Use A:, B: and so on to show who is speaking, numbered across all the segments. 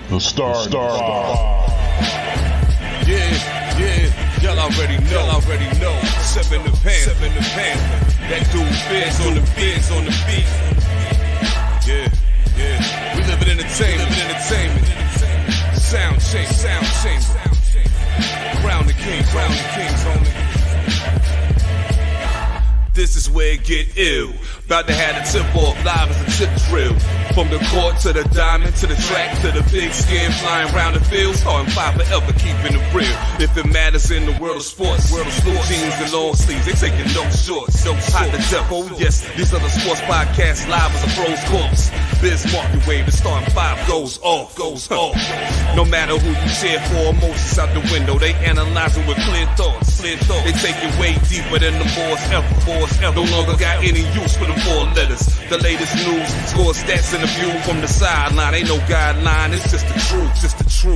A: The Star.
B: Yeah, y'all already know. Seven the pan. That dude Biz on the beat. Yeah. We live in entertainment. Sound change. Crown the kings, homie. This is where it get ill. About to have the tip off live as a tip drill. From the court to the diamond, to the track, to the big skin flying round the field. Starting five forever, keeping it real. If it matters in the world of sports, jeans and long sleeves, they taking no shorts. Hot the death, oh yes, these are the sports podcasts live as a pro's corpse. Biz market wave, the starting five goes off. No matter who you cheer for, emotions out the window, they analyzing with clear thoughts. They take it way deeper than the boys ever. No longer got any use for the four letters. The latest news, score stats and the view from the sideline. Ain't no guideline, it's just the truth.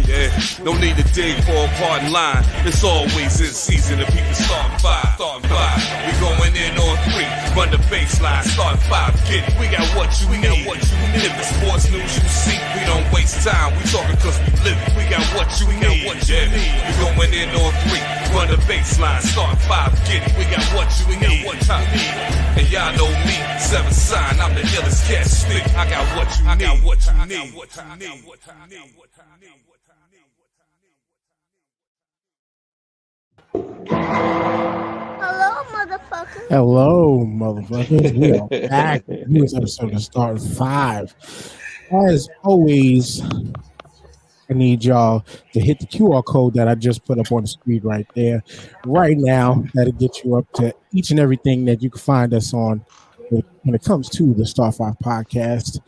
B: Yeah, no need to dig for a pardon line. It's always in season, and people starting five. We going in on three, run the baseline, starting five. Get it, we got what you need. If the sports news you see, we don't waste time. We talking cause we live it. We got what you need. We going in on three, run the baseline, starting five. Get it, we got what you need. And y'all know me, seven sign, I'm the illest cat stick. I got what you need.
C: Hello, motherfuckers. We are back. This episode of Start 5. As always, I need y'all to hit the QR code that I just put up on the screen right there. Right now, that'll get you up to each and everything that you can find us on when it comes to the Star 5 podcast.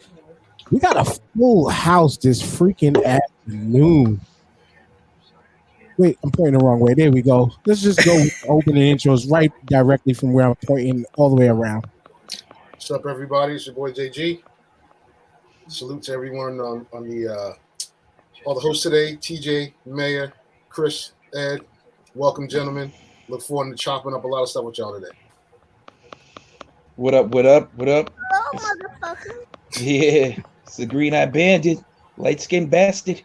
C: We got a full house this freaking afternoon. Wait, I'm pointing the wrong way. There we go. Let's just go with the opening intros right directly from where I'm pointing all the way around.
D: What's up, everybody? It's your boy JG. Salute to everyone on the all the hosts today. TJ, Mayor, Chris, Ed. Welcome, gentlemen. Look forward to chopping up a lot of stuff with y'all today.
E: What up?
F: Hello, motherfucker.
E: Yeah, it's the green-eyed bandit, light-skinned bastard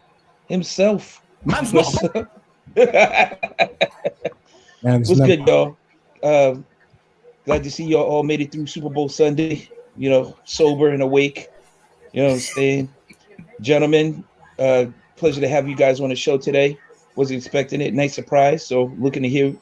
E: himself. What's up? What's good, y'all? Glad to see y'all all made it through Super Bowl Sunday. You know, sober and awake. You know what I'm saying? Gentlemen, pleasure to have you guys on the show today. Wasn't expecting it. Nice surprise. So looking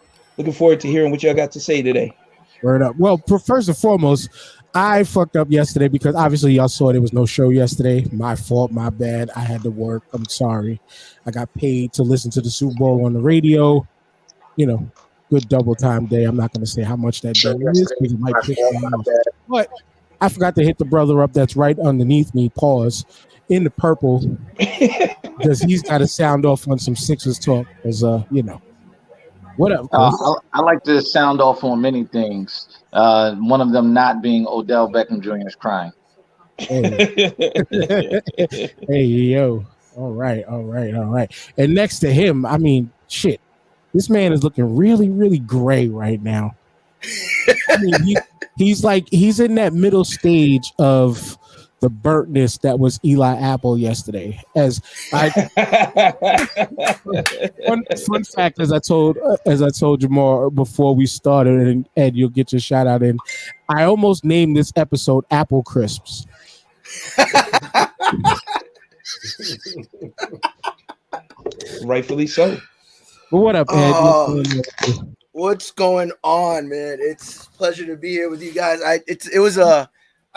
E: forward to hearing what y'all got to say today.
C: Word up. Well, first and foremost, I fucked up yesterday because obviously y'all saw there was no show yesterday. My fault, my bad. I had to work. I'm sorry. I got paid to listen to the Super Bowl on the radio. You know, good double time day. I'm not going to say how much that day is because it might piss me off. But I forgot to hit the brother up that's right underneath me, pause, in the purple because he's got to sound off on some Sixers talk because, you know. What up?
F: I like to sound off on many things. One of them not being Odell Beckham Jr.'s crying.
C: Hey. Hey, yo. All right. And next to him, I mean, shit, this man is looking really, really gray right now. I mean, he's in that middle stage of the burntness that was Eli Apple yesterday. As I fun fact, as I told Jamal before we started, and Ed, you'll get your shout out in. I almost named this episode Apple Crisps.
E: Rightfully so.
C: But what up, Ed?
G: What's going on, man? It's a pleasure to be here with you guys. I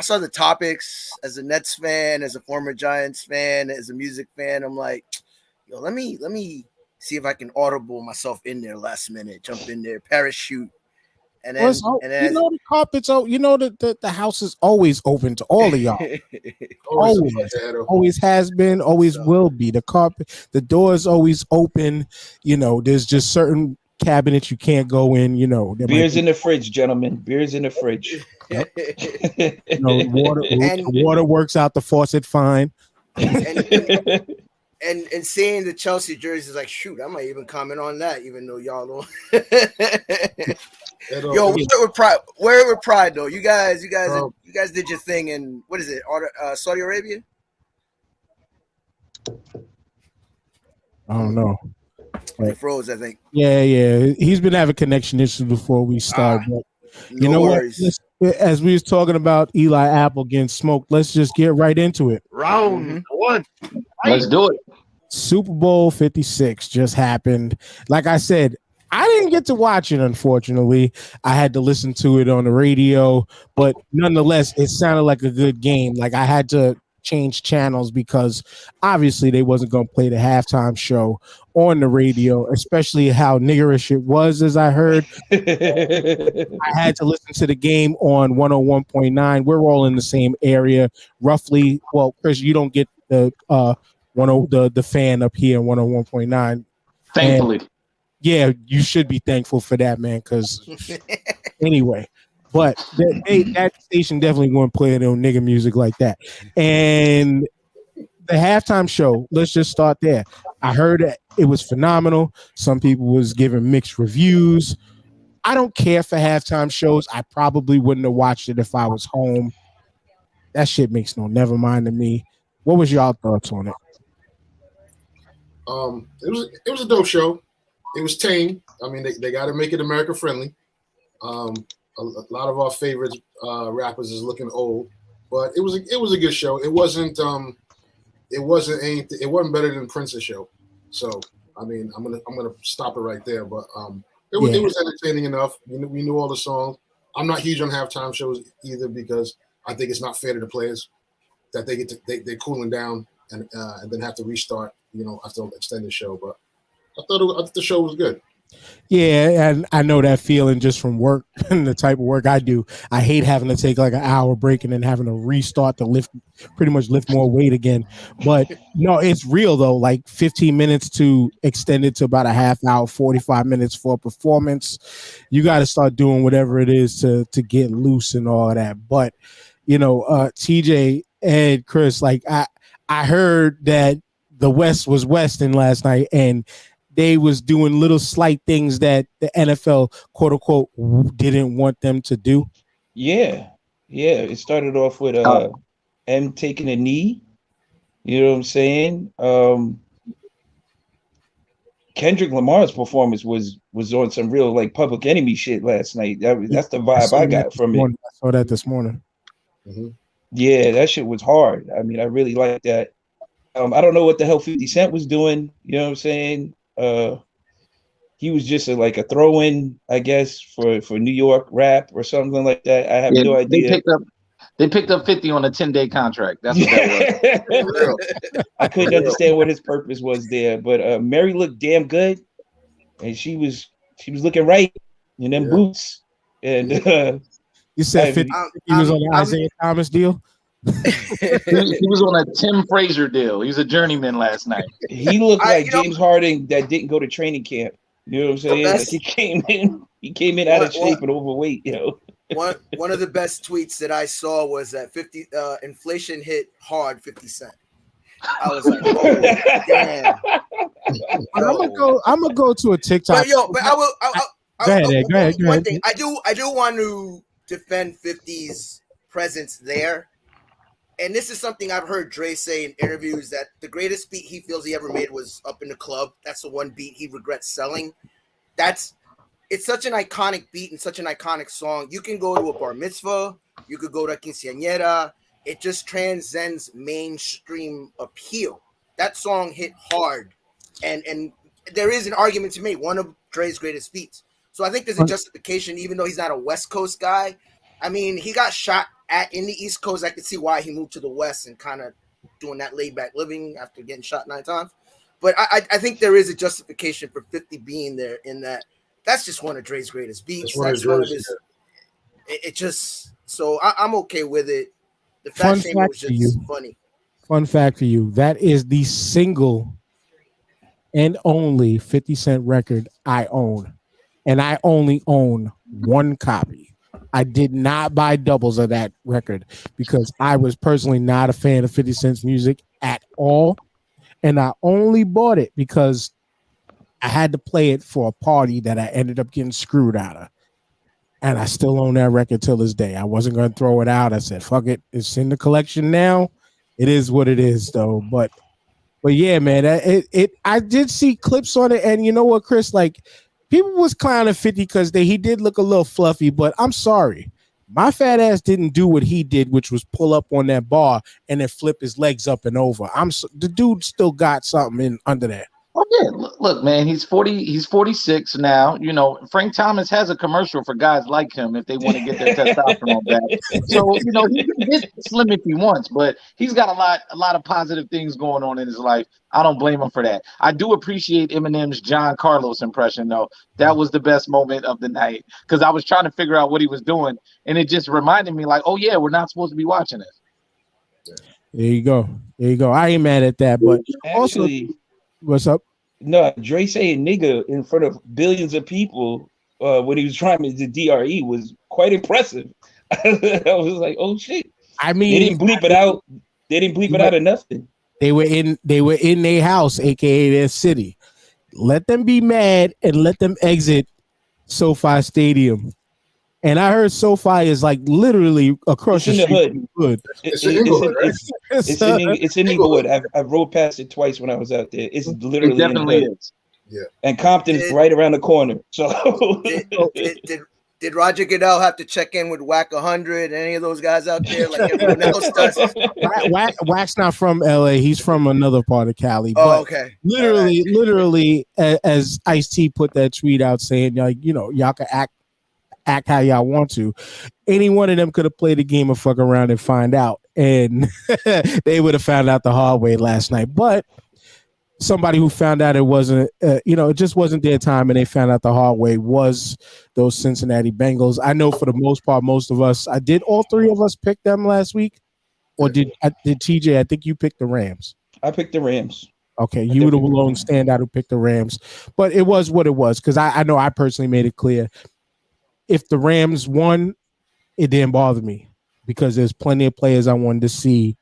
G: saw the topics as a Nets fan, as a former Giants fan, as a music fan. I'm like, yo, let me see if I can audible myself in there last minute, jump in there, parachute. And then,
C: you know the carpet's out. You know the house is always open to all of y'all. always has been, always will be. The carpet, the door is always open. You know, there's just certain cabinets you can't go in. You know,
E: beers in the fridge, gentlemen. Beers in the fridge.
C: Yep. You know, water works out the faucet fine.
G: And seeing the Chelsea jersey is like, shoot, I might even comment on that, even though y'all don't. Yo, where with pride though? You guys did your thing in what is it? Saudi Arabia?
C: I don't know.
G: He froze, I think.
C: Yeah. He's been having connection issues before we start. But you
G: No
C: know
G: worries.
C: what? As we was talking about Eli Apple getting smoked, let's just get right into it.
A: Round one.
F: Let's do it.
C: Super Bowl 56 just happened. Like I said, I didn't get to watch it, unfortunately. I had to listen to it on the radio, but nonetheless, it sounded like a good game. Like I had to change channels because obviously they wasn't going to play the halftime show on the radio, especially how niggerish it was, as I heard. I had to listen to the game on 101.9. We're all in the same area, roughly. Well, Chris, you don't get the the fan up here, 101.9.
F: Thankfully.
C: And yeah, you should be thankful for that, man. Because anyway, but that station definitely won't play no nigga music like that. And the halftime show, let's just start there. I heard it was phenomenal. Some people was giving mixed reviews. I don't care for halftime shows. I probably wouldn't have watched it if I was home. That shit makes no never mind to me. What was y'all thoughts on it?
D: It was a dope show. It was tame. I mean, they got to make it America friendly. A lot of our favorite rappers is looking old, but it was a good show. It wasn't anything. It wasn't better than Prince's show. So I mean, I'm gonna stop it right there. But it was entertaining enough. We knew all the songs. I'm not huge on halftime shows either because I think it's not fair to the players that they're cooling down and then have to restart. After an extended show. But I thought the show was good.
C: Yeah, and I know that feeling just from work and the type of work I do. I hate having to take like an hour break and then having to restart to pretty much lift more weight again. But no, it's real though. Like 15 minutes to extend it to about a half hour, 45 minutes for a performance. You got to start doing whatever it is to get loose and all of that. But TJ, Ed, Chris, like I heard that the West was Westing last night, and they was doing little slight things that the NFL, quote unquote, didn't want them to do.
E: Yeah. It started off with M taking a knee. You know what I'm saying? Kendrick Lamar's performance was on some real like Public Enemy shit last night. That's the vibe I got from it.
C: I saw that this morning.
D: Mm-hmm.
E: Yeah, that shit was hard. I mean, I really like that. I don't know what the hell 50 Cent was doing. You know what I'm saying? He was just a throw-in, I guess, for New York rap or something like that. I have no idea.
F: They picked up 50 on a 10-day contract. That's what that
E: was. I couldn't understand what his purpose was there, but Mary looked damn good, and she was looking right in them boots. And
C: you said 50 he was on the Isaiah Thomas deal.
F: He was on a Tim Frazier deal. He was a journeyman last night.
E: He looked like James Harden that didn't go to training camp. You know what I'm saying? Like he came in out of shape and overweight.
G: One of the best tweets that I saw was that 50 inflation hit hard 50 Cent. I was like, oh, damn.
C: I'm gonna go to a TikTok.
G: But I will.
C: Go ahead.
G: One thing I do want to defend 50's presence there. And this is something I've heard Dre say in interviews, that the greatest beat he feels he ever made was Up in the Club. That's the one beat he regrets selling. It's such an iconic beat and such an iconic song. You can go to a bar mitzvah, you could go to a quinceañera. It just transcends mainstream appeal. That song hit hard. And there is an argument to make, one of Dre's greatest beats. So I think there's a justification, even though he's not a West Coast guy. I mean, he got shot in the East Coast. I could see why he moved to the West and kind of doing that laid back living after getting shot 9 times. But I think there is a justification for 50 being there, in that that's just one of Dre's greatest beats. That's one of his. It just, so I'm okay with it. The fact was just funny.
C: Fun fact for you: that is the single and only 50 Cent record I own, and I only own one copy. I did not buy doubles of that record because I was personally not a fan of 50 Cent's music at all. And I only bought it because I had to play it for a party that I ended up getting screwed out of. And I still own that record till this day. I wasn't going to throw it out. I said, fuck it. It's in the collection now. It is what it is, though. But But yeah, man, I did see clips on it, and you know what, Chris? Like, people was clowning 50 because he did look a little fluffy, but I'm sorry. My fat ass didn't do what he did, which was pull up on that bar and then flip his legs up and over. The dude still got something in under there.
F: Oh yeah, look, man, he's 40. He's 46 now. You know, Frank Thomas has a commercial for guys like him if they want to get their testosterone back. So you know, he can get slim if he wants, but he's got a lot of positive things going on in his life. I don't blame him for that. I do appreciate Eminem's John Carlos impression, though. That was the best moment of the night because I was trying to figure out what he was doing, and it just reminded me, like, oh yeah, we're not supposed to be watching this.
C: There you go. There you go. I ain't mad at that, but
E: Actually,
C: also, what's up?
E: No, Dre saying nigga in front of billions of people when he was trying to DRE was quite impressive. I was like, oh shit.
C: I mean,
E: they didn't bleep it out. They didn't bleep it out of nothing.
C: They were in their house, aka their city. Let them be mad and let them exit SoFi Stadium. And I heard SoFi is like literally across the hood.
E: It's in Inglewood. I rode past it twice when I was out there. It's literally
F: it definitely
E: in the hood.
F: is.
D: Yeah.
E: And Compton's right around the corner. So
G: did Roger Goodell have to check in with Whack 100 and any of those guys out there like everyone else does?
C: Whack's not from LA. He's from another part of Cali.
G: Oh, okay.
C: Literally, as Ice-T put that tweet out saying, like, you know, y'all can act how y'all want to. Any one of them could have played a game of fuck around and find out, and they would have found out the hard way last night. But somebody who found out it wasn't, it just wasn't their time, and they found out the hard way was those Cincinnati Bengals. I know for the most part, most of us, all three of us pick them last week, or did TJ? I think you picked the Rams.
E: I picked the Rams.
C: Okay, you were the lone standout who picked the Rams, but it was what it was because I know I personally made it clear. If the Rams won, it didn't bother me because there's plenty of players I wanted to see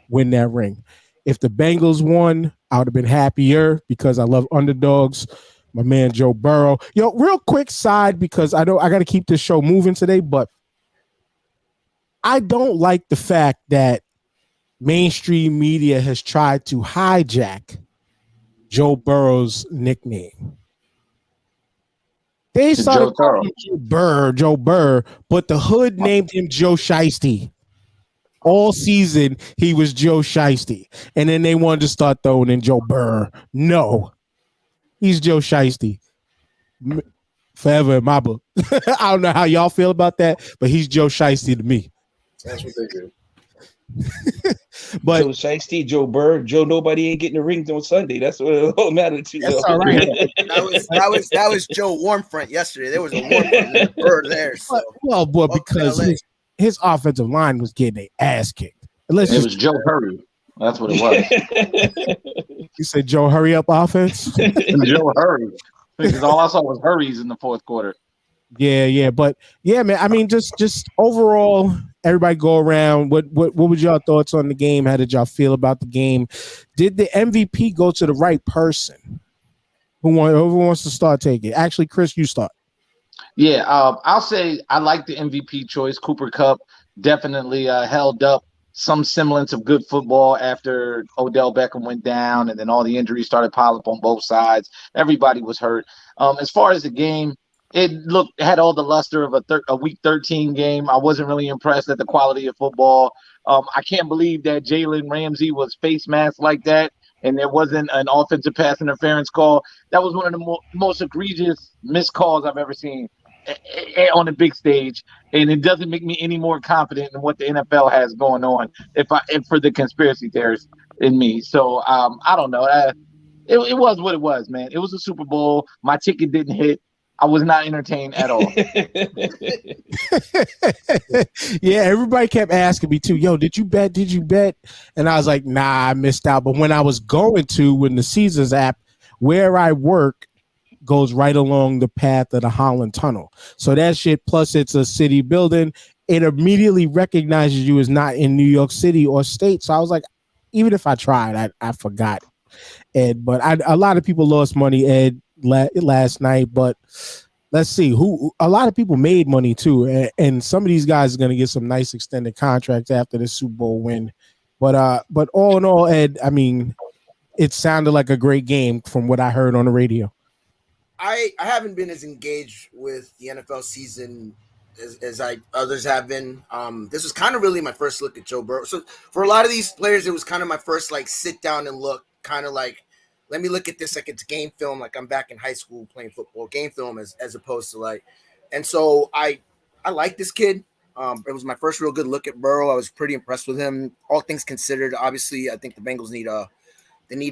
C: win that ring. If the Bengals won, I would have been happier because I love underdogs. My man Joe Burrow. Yo, real quick side because I know I got to keep this show moving today, but I don't like the fact that mainstream media has tried to hijack Joe Burrow's nickname. They started calling him Joe Burr, but the hood named him Joe Shiesty. All season, he was Joe Shiesty. And then they wanted to start throwing in Joe Burr. No, he's Joe Shiesty. Forever in my book. I don't know how y'all feel about that, but he's Joe Shiesty to me.
D: That's what they do.
E: But Joe Shiesty, Joe Burr, Joe Nobody ain't getting the rings on Sunday. That's what it all matters to.
C: That's all right.
G: that was Joe Warmfront yesterday. There was a Warmfront Burr there. So.
C: Well, boy, because his offensive line was getting their ass kicked.
F: It was Joe Hurry. That's what it was.
C: You said Joe Hurry Up offense?
F: Joe Hurry. Because all I saw was hurries in the fourth quarter.
C: Yeah, but yeah, man. I mean, just overall, everybody go around. What was y'all thoughts on the game? How did y'all feel about the game? Did the MVP go to the right person? Whoever wants to start taking it? Actually, Chris, you start.
F: Yeah, I'll say I like the MVP choice. Cooper Kupp definitely held up some semblance of good football after Odell Beckham went down, and then all the injuries started piling up on both sides. Everybody was hurt. As far as the game, it had all the luster of a Week 13 game. I wasn't really impressed at the quality of football. I can't believe that Jalen Ramsey was face masked like that, and there wasn't an offensive pass interference call. That was one of the most egregious missed calls I've ever seen on a big stage, and it doesn't make me any more confident in what the NFL has going on. If for the conspiracy theorists in me, so I don't know. It was what it was, man. It was a Super Bowl. My ticket didn't hit. I was not entertained at all.
C: Yeah, everybody kept asking me too, yo, did you bet? Did you bet? And I was like, nah, I missed out. But when I was going to, when the Caesars app, where I work goes right along the path of the Holland Tunnel. So that shit, plus it's a city building, it immediately recognizes you as not in New York City or state. So I was like, even if I tried, I forgot. Ed, but a lot of people lost money, Ed, last night, but let's see a lot of people made money too, and some of these guys are going to get some nice extended contracts after the Super Bowl win. But all in all, Ed, I mean, it sounded like a great game from what I heard on the radio.
G: I haven't been as engaged with the NFL season as others have been. This was kind of really my first look at Joe Burrow. So for a lot of these players, it was kind of my first like sit down and look, kind of like, let me look at this like it's game film, like I'm back in high school playing football, game film as opposed to like, and so I like this kid. It was my first real good look at Burrow. I was pretty impressed with him. All things considered, obviously, I think the Bengals need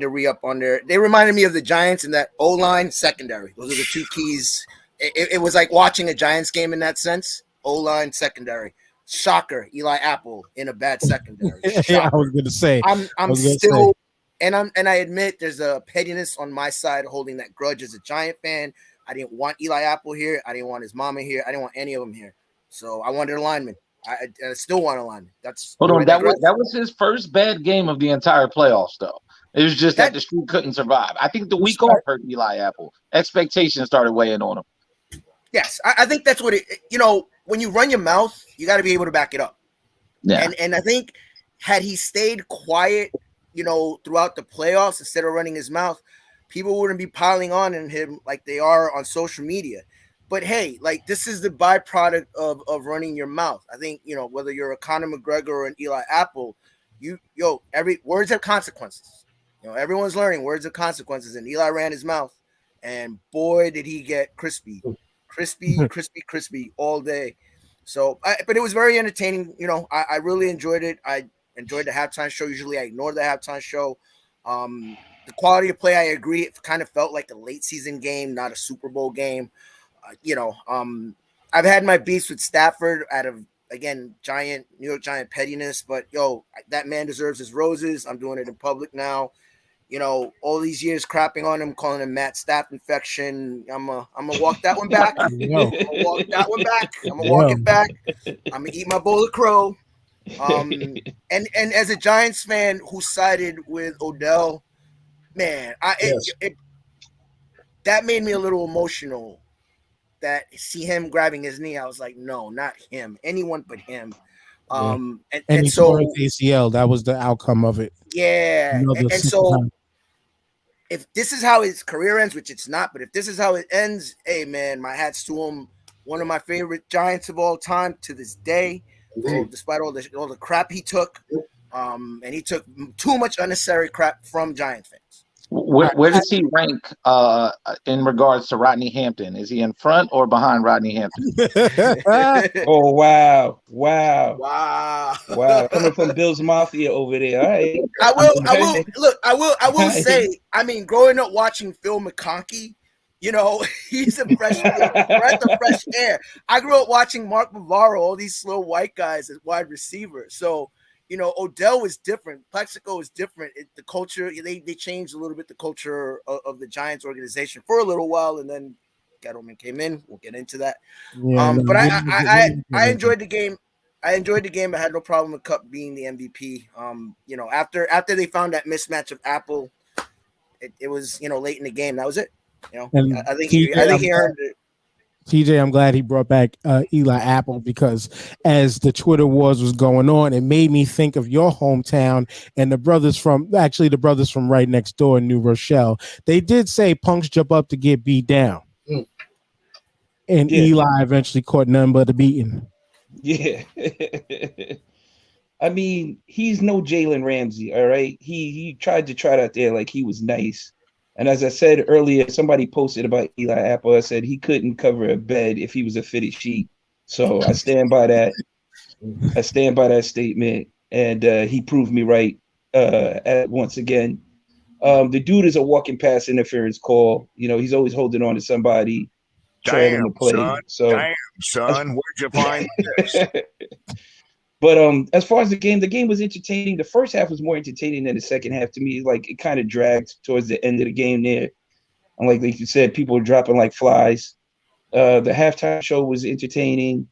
G: to re-up on there. They reminded me of the Giants in that O-line secondary. Those are the two keys. It was like watching a Giants game in that sense. O-line secondary. Shocker, Eli Apple in a bad secondary.
C: Yeah, I was gonna say.
G: I'm still, and I admit there's a pettiness on my side holding that grudge as a Giant fan. I didn't want Eli Apple here. I didn't want his mama here. I didn't want any of them here. So I wanted a lineman. I still want a lineman. That's
F: hold on. That was his first bad game of the entire playoffs, though. It was just that the street couldn't survive. I think the week off hurt Eli Apple. Expectations started weighing on him.
G: Yes, I think that's what it. When you run your mouth, you got to be able to back it up.
F: Yeah.
G: And I think had he stayed quiet, throughout the playoffs instead of running his mouth, people wouldn't be piling on him like they are on social media. But hey, like this is the byproduct of running your mouth. I think, whether you're a Conor McGregor or an Eli Apple, every words have consequences. Everyone's learning words have consequences, and Eli ran his mouth, and boy, did he get crispy all day. So, but it was very entertaining. I really enjoyed it. I enjoyed the halftime show. Usually I ignore the halftime show. The quality of play, I agree. It kind of felt like a late season game, not a Super Bowl game. I've had my beefs with Stafford out of, again, New York Giant pettiness, but that man deserves his roses. I'm doing it in public now. All these years crapping on him, calling him Matt Staff infection. I'm gonna walk that one back. I'm gonna walk it back. I'm gonna eat my bowl of crow. And as a Giants fan who sided with Odell, man, that made me a little emotional. That see him grabbing his knee, I was like, no, not him. Anyone but him. And
C: he
G: so
C: tore his ACL. That was the outcome of it.
G: Yeah, and so if this is how his career ends, which it's not, but if this is how it ends, hey man, my hat's to him. One of my favorite Giants of all time to this day. Despite all the crap he took, and he took too much unnecessary crap from Giant fans.
F: Where does he rank in regards to Rodney Hampton? Is he in front or behind Rodney Hampton?
E: Oh wow! Coming from Bill's Mafia over there. All right.
G: I will say, I mean, growing up watching Phil McConkey, he's a breath of fresh air. I grew up watching Mark Bavaro, all these slow white guys as wide receivers. So, Odell was different. Plexico is different. The culture, they changed a little bit the culture of the Giants organization for a little while, and then Gettleman came in. We'll get into that. But I enjoyed the game. I had no problem with Kupp being the MVP. After they found that mismatch of Apple, it was late in the game. That was it. I think he earned it.
C: TJ, I'm glad he brought back Eli Apple, because as the Twitter wars was going on, it made me think of your hometown and the brothers from right next door in New Rochelle. They did say punks jump up to get beat down. And Eli eventually caught none but a beating.
E: Yeah. I mean, he's no Jalen Ramsey, all right? He tried to trot out there like he was nice. And as I said earlier, somebody posted about Eli Apple. I said he couldn't cover a bed if he was a fitted sheet. So I stand by that. I stand by that statement. And he proved me right once again. The dude is a walking pass interference call. He's always holding on to somebody.
A: Damn,
E: to play.
A: son, where'd you find this?
E: But as far as the game was entertaining. The first half was more entertaining than the second half to me. Like, it kind of dragged towards the end of the game there. And like you said, people were dropping like flies. The halftime show was entertaining.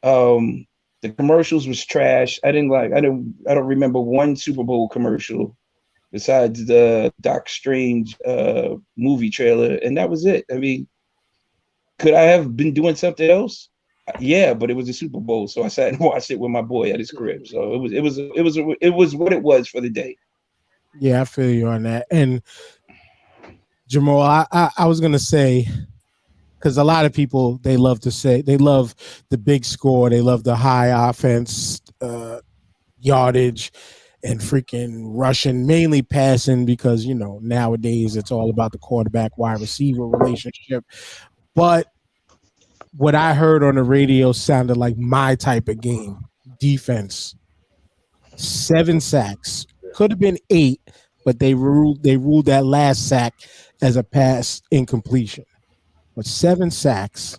E: The commercials was trash. I don't remember one Super Bowl commercial besides the Doc Strange movie trailer, and that was it. I mean, could I have been doing something else? Yeah, but it was a Super Bowl, so I sat and watched it with my boy at his crib. So it was what it was for the day.
C: Yeah, I feel you on that. And Jamal, I was gonna say, because a lot of people they love the big score, they love the high offense, yardage, and freaking rushing, mainly passing, because nowadays it's all about the quarterback wide receiver relationship. But what I heard on the radio sounded like my type of game. Defense, 7 sacks, could have been 8, but they ruled that last sack as a pass incompletion. But 7 sacks,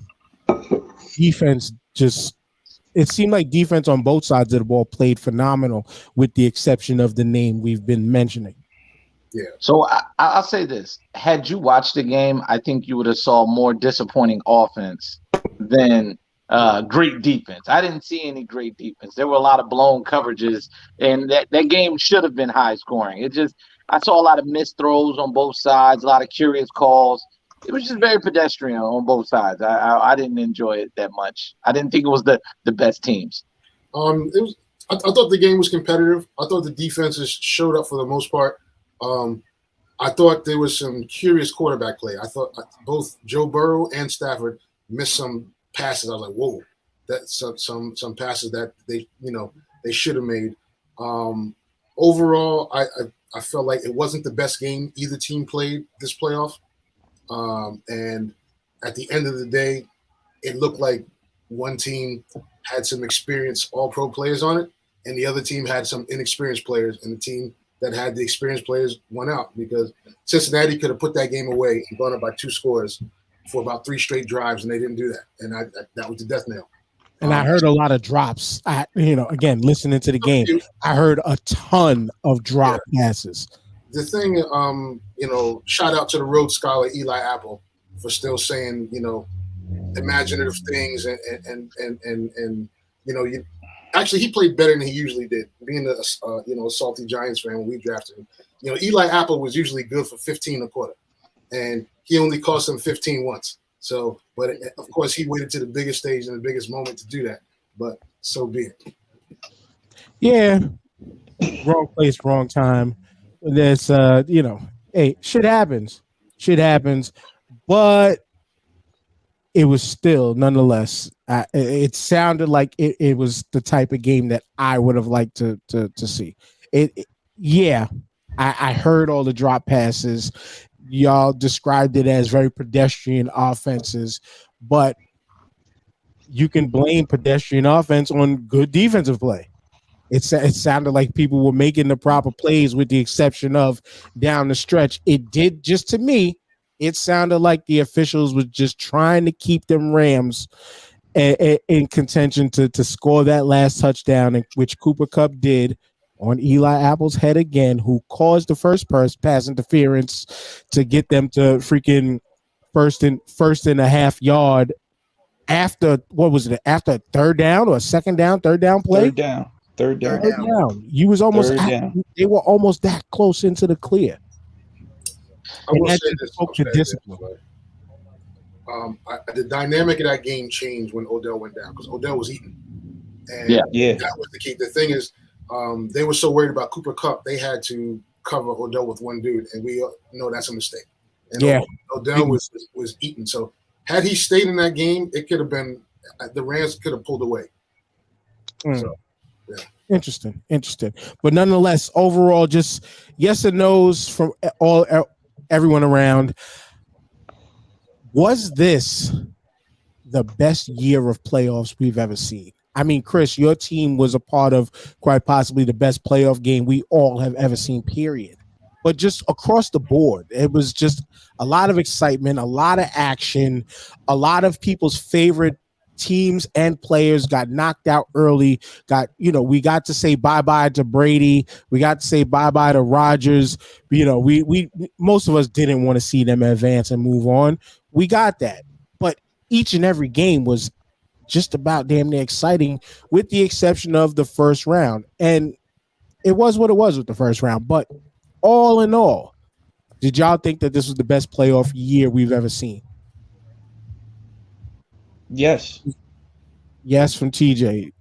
C: defense just it seemed like defense on both sides of the ball played phenomenal, with the exception of the name we've been mentioning.
D: Yeah.
F: So I'll say this: had you watched the game, I think you would have saw more disappointing offense than great defense. I didn't see any great defense. There were a lot of blown coverages, and that game should have been high scoring. I saw a lot of missed throws on both sides, a lot of curious calls. It was just very pedestrian on both sides. I didn't enjoy it that much. I didn't think it was the best teams.
D: It was. I thought the game was competitive. I thought the defenses showed up for the most part. I thought there was some curious quarterback play. I thought both Joe Burrow and Stafford missed some passes. I was like, whoa, that's some passes that they should have made. Overall, I felt like it wasn't the best game either team played this playoff. And at the end of the day, it looked like one team had some experienced all-pro players on it, and the other team had some inexperienced players, and the team that had the experienced players won out, because Cincinnati could have put that game away and gone up by 2 scores for about 3 straight drives, and they didn't do that. And that was the death knell.
C: And I heard a lot of drops. Again, listening to the game, I heard a ton of drop passes.
D: The thing, shout out to the Rhodes Scholar Eli Apple for still saying, imaginative things, and actually he played better than he usually did. Being a salty Giants fan when we drafted him, Eli Apple was usually good for 15 a quarter, and he only cost them 15 once. So, but of course he waited to the biggest stage and the biggest moment to do that. But so be it.
C: Yeah, wrong place, wrong time. There's, hey, shit happens. But it was still, nonetheless, it sounded like it was the type of game that I would have liked to see. I heard all the drop passes. Y'all described it as very pedestrian offenses, but you can blame pedestrian offense on good defensive play. It sounded like people were making the proper plays, with the exception of down the stretch. It did, just to me, it sounded like the officials were just trying to keep them Rams in contention to score that last touchdown, which Cooper Kupp did on Eli Apple's head again, who caused the first pass interference to get them to freaking first and a half yard after, what was it, after a third down or a third down play?
E: Third down.
C: You was almost they were almost that close into the clear.
D: I will say this.
C: Discipline.
D: The dynamic of that game changed when Odell went down, because Odell was eating. And that was the key. The thing is, they were so worried about Cooper Kupp, they had to cover Odell with one dude, and we know that's a mistake. And Odell was eating. So had he stayed in that game, it could have been, the Rams could have pulled away. So, yeah.
C: Interesting. But nonetheless, overall, just yes and no's from everyone around. Was this the best year of playoffs we've ever seen? I mean, Chris, your team was a part of quite possibly the best playoff game we all have ever seen, period. But just across the board, it was just a lot of excitement, a lot of action, a lot of people's favorite teams and players got knocked out early. We got to say bye-bye to Brady. We got to say bye-bye to Rodgers. We most of us didn't want to see them advance and move on. We got that. But each and every game was just about damn near exciting, with the exception of the first round. And it was what it was with the first round. But all in all, did y'all think that this was the best playoff year we've ever seen?
E: Yes,
C: from TJ.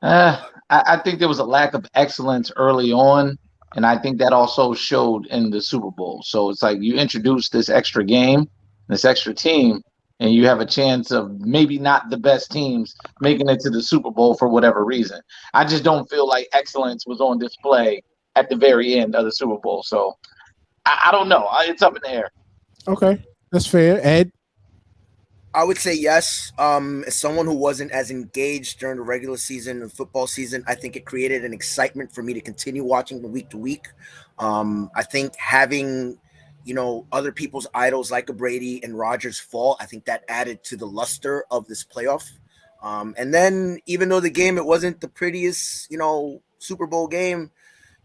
F: I think there was a lack of excellence early on. And I think that also showed in the Super Bowl. So it's like you introduce this extra game, this extra team, and you have a chance of maybe not the best teams making it to the Super Bowl for whatever reason. I just don't feel like excellence was on display at the very end of the Super Bowl. So I don't know. It's up in the air.
C: Okay, that's fair. Ed?
G: I would say yes. As someone who wasn't as engaged during the regular season and football season, I think it created an excitement for me to continue watching from week to week. I think having, other people's idols like a Brady and Rodgers fall, I think that added to the luster of this playoff. And then even though the game, it wasn't the prettiest, Super Bowl game,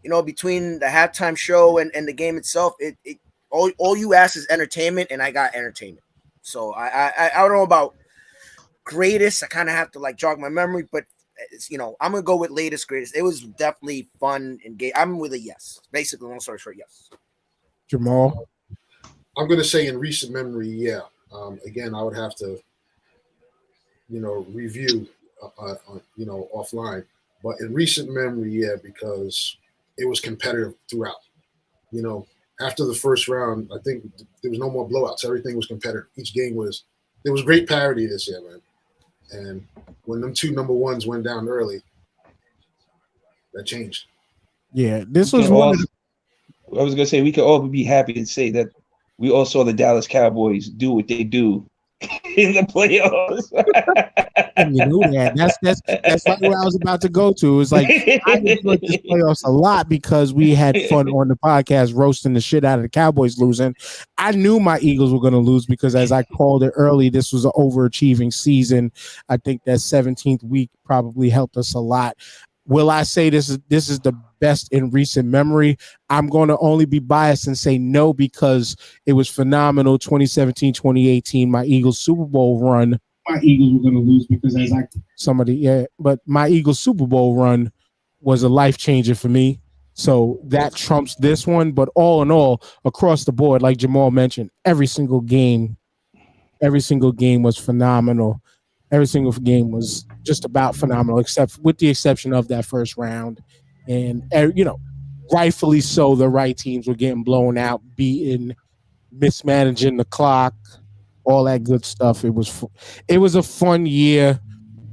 G: between the halftime show and the game itself, all you ask is entertainment, and I got entertainment. So I don't know about greatest. I kind of have to jog my memory, but I'm gonna go with latest greatest. It was definitely fun and gay. I'm with a yes. Basically, long story short, yes.
C: Jamal?
D: I'm gonna say in recent memory, yeah. Again, I would have to, review, offline. But in recent memory, yeah, because it was competitive throughout. After the first round, I think there was no more blowouts. Everything was competitive. Each game there was great parity this year, man. And when them two number ones went down early, that changed.
C: Yeah, this was one.
E: I was gonna say we could all be happy to say that we all saw the Dallas Cowboys do what they do in the playoffs.
C: You know that. That's like where I was about to go to. It's like I enjoyed this playoffs a lot because we had fun on the podcast roasting the shit out of the Cowboys losing. I knew my Eagles were going to lose because, as I called it early, this was an overachieving season. I think that 17th week probably helped us a lot. Will I say this is the best in recent memory? I'm going to only be biased and say no because it was phenomenal. 2017, 2018, my Eagles Super Bowl run. My Eagles were going to lose because but my Eagles Super Bowl run was a life changer for me. So that trumps this one. But all in all, across the board, like Jamal mentioned, every single game was phenomenal. Every single game was just about phenomenal, except with the exception of that first round. And, rightfully so, the right teams were getting blown out, beaten, mismanaging the clock, all that good stuff. It was a fun year.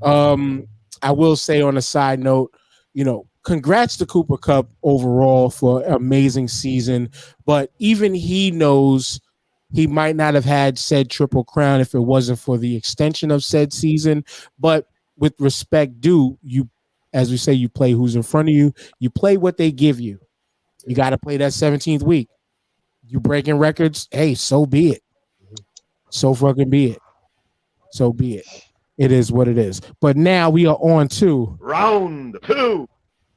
C: I will say on a side note, congrats to Cooper Kupp overall for an amazing season. But even he knows he might not have had said Triple Crown if it wasn't for the extension of said season. But with respect due, as we say, you play who's in front of you. You play what they give you. You got to play that 17th week. You breaking records, hey, so be it. So fucking be it. So be it. It is what it is. But now we are on to
A: round 2.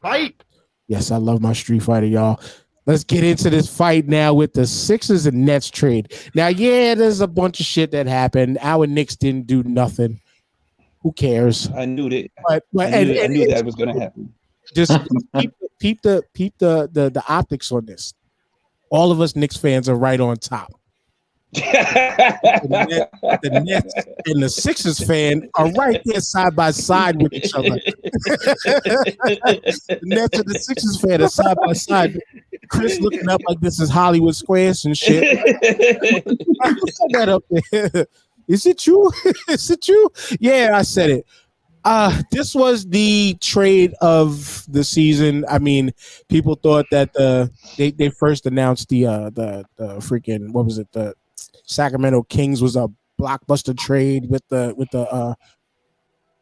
A: Fight.
C: Yes, I love my Street Fighter, y'all. Let's get into this fight now with the Sixers and Nets trade. Now, yeah, there's a bunch of shit that happened. Our Knicks didn't do nothing. Who cares?
E: I knew that.
C: I
E: knew that was going to happen.
C: Just peep the optics on this. All of us Knicks fans are right on top. The Nets and the Sixers fan are right there side by side with each other. The Nets and the Sixers fan are side by side. Chris looking up like this is Hollywood Squares and shit. That up there. Is it you? Is it you? Yeah, I said it. This was the trade of the season. I mean, people thought that they first announced the freaking, what was it, the Sacramento Kings was a blockbuster trade with the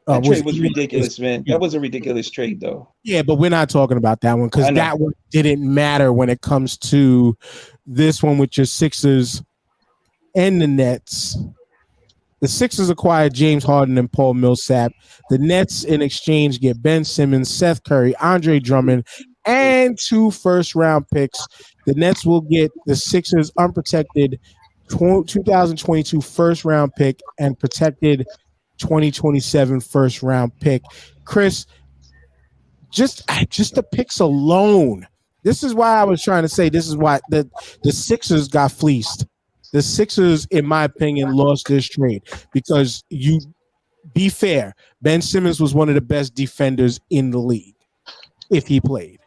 E: that trade was ridiculous, man. That was a ridiculous trade, though.
C: Yeah, but we're not talking about that one because that one didn't matter when it comes to this one with your Sixers and the Nets. The Sixers acquired James Harden and Paul Millsap. The Nets, in exchange, get Ben Simmons, Seth Curry, Andre Drummond, and 2 first-round picks. The Nets will get the Sixers' unprotected 2022 first-round pick and protected 2027 first-round pick. Chris, just the picks alone. This is why I was trying to say this is why the Sixers got fleeced. The Sixers, in my opinion, lost this trade because you be fair. Ben Simmons was one of the best defenders in the league if he played.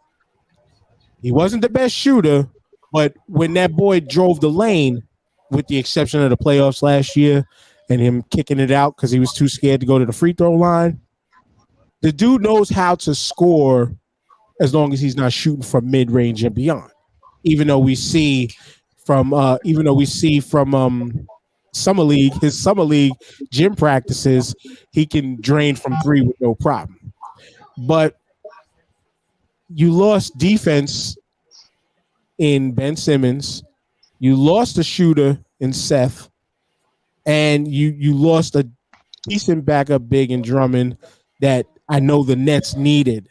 C: He wasn't the best shooter, but when that boy drove the lane, with the exception of the playoffs last year and him kicking it out because he was too scared to go to the free throw line, the dude knows how to score as long as he's not shooting from mid-range and beyond. Even though we see from summer league, his summer league gym practices, he can drain from three with no problem. But you lost defense in Ben Simmons, you lost a shooter in Seth, and you lost a decent backup big in Drummond that I know the Nets needed.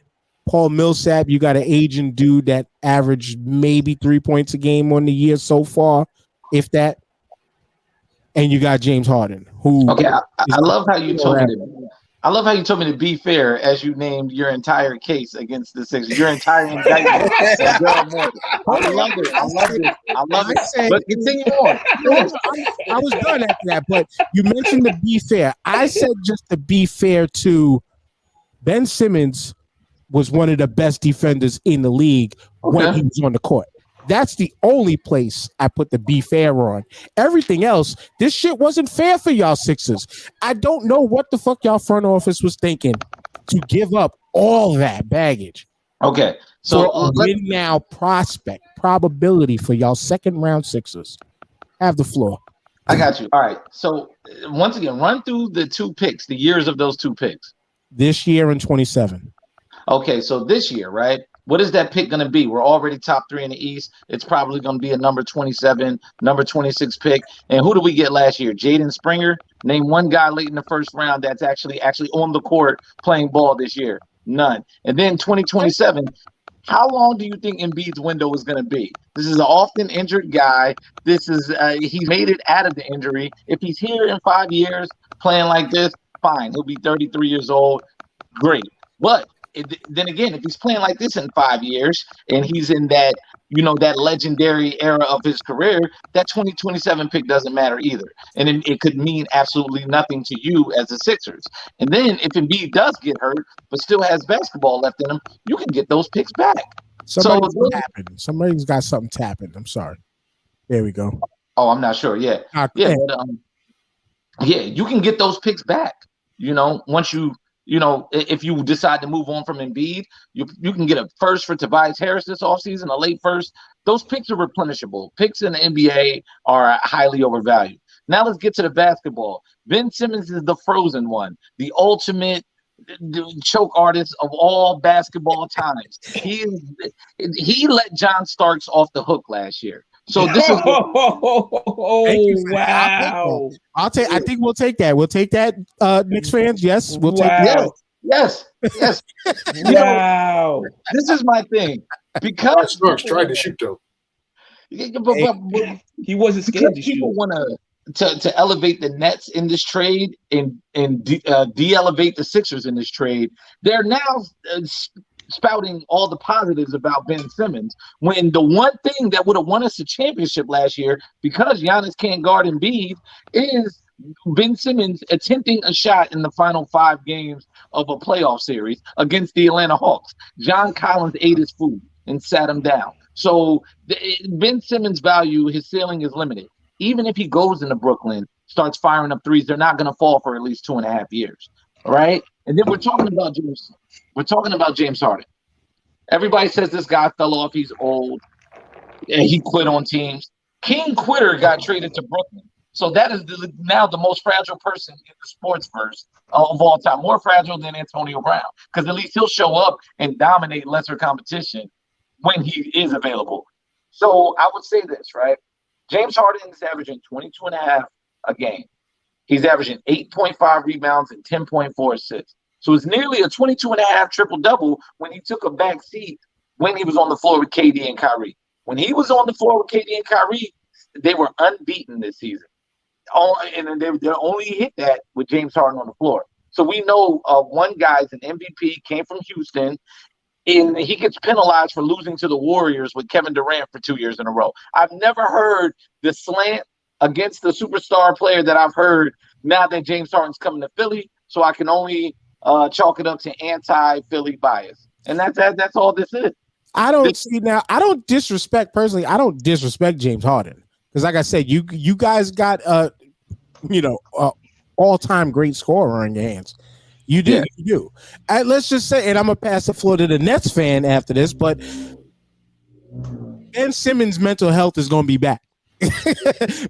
C: Paul Millsap, you got an aging dude that averaged maybe 3 points a game on the year so far, if that. And you got James Harden, who
F: I love how you told me to. I love how you told me to be fair as you named your entire case against the Sixers, your entire indictment. I love it. But continue on.
C: I was done after that, but you mentioned to be fair. I said just to be fair to Ben Simmons was one of the best defenders in the league when he was on the court. That's the only place I put the be fair on. Everything else, this shit wasn't fair for y'all Sixers. I don't know what the fuck y'all front office was thinking to give up all that baggage.
F: Okay, so
C: a win now prospect probability for y'all second round Sixers. Have the floor.
F: I got you. All right. So once again, run through the two picks, the years of those two picks.
C: This year and 27.
F: Okay, so this year, right? What is that pick going to be? We're already top 3 in the East. It's probably going to be a number 27, number 26 pick. And who did we get last year? Jaden Springer. Name one guy late in the first round that's actually on the court playing ball this year. None. And then 2027. How long do you think Embiid's window is going to be? This is an often injured guy. This is he made it out of the injury. If he's here in 5 years playing like this, fine. He'll be 33 years old. Great. But then again, if he's playing like this in 5 years and he's in that, that legendary era of his career, that 2027 pick doesn't matter either. And it could mean absolutely nothing to you as the Sixers. And then if Embiid does get hurt, but still has basketball left in him, you can get those picks back.
C: Somebody's got something tapping. I'm sorry. There we go.
F: Oh, I'm not sure. Yeah. Yeah. But, you can get those picks back. Once if you decide to move on from Embiid, you can get a first for Tobias Harris this offseason, a late first. Those picks are replenishable. Picks in the NBA are highly overvalued. Now let's get to the basketball. Ben Simmons is the frozen one, the ultimate choke artist of all basketball times. He let John Starks off the hook last year. So this is
E: wow.
C: I think we'll take that. We'll take that, Knicks fans. Yes, we'll take that.
F: Yes.
E: Wow.
F: This is my thing. Because
D: Starks tried to shoot though.
E: He wasn't scared to shoot.
F: People want to elevate the Nets in this trade and de-elevate the Sixers in this trade. They're now spouting all the positives about Ben Simmons, when the one thing that would have won us a championship last year, because Giannis can't guard Embiid, is Ben Simmons attempting a shot in the final 5 games of a playoff series against the Atlanta Hawks. John Collins ate his food and sat him down. So Ben Simmons' value, his ceiling is limited. Even if he goes into Brooklyn, starts firing up threes, they're not going to fall for at least 2.5 years. All right. And then we're talking about James Harden. Everybody says this guy fell off. He's old. And he quit on teams. King Quitter got traded to Brooklyn. So that is now the most fragile person in the sports verse of all time. More fragile than Antonio Brown. Because at least he'll show up and dominate lesser competition when he is available. So I would say this, right? James Harden is averaging 22.5 a game. He's averaging 8.5 rebounds and 10.4 assists. So it's nearly a 22.5 triple-double when he took a back seat when he was on the floor with KD and Kyrie. When he was on the floor with KD and Kyrie, they were unbeaten this season. And they only hit that with James Harden on the floor. So we know one guy's an MVP, came from Houston, and he gets penalized for losing to the Warriors with Kevin Durant for 2 years in a row. I've never heard the slant against the superstar player that I've heard now that James Harden's coming to Philly. So I can only chalk it up to anti-Philly bias. And that's all this is.
C: I don't see now. I don't disrespect personally. I don't disrespect James Harden because, like I said, you guys got all-time great scorer in your hands. You do,
F: Yeah.
C: you do. And let's just say, and I'm gonna pass the floor to the Nets fan after this, but Ben Simmons' mental health is going to be back.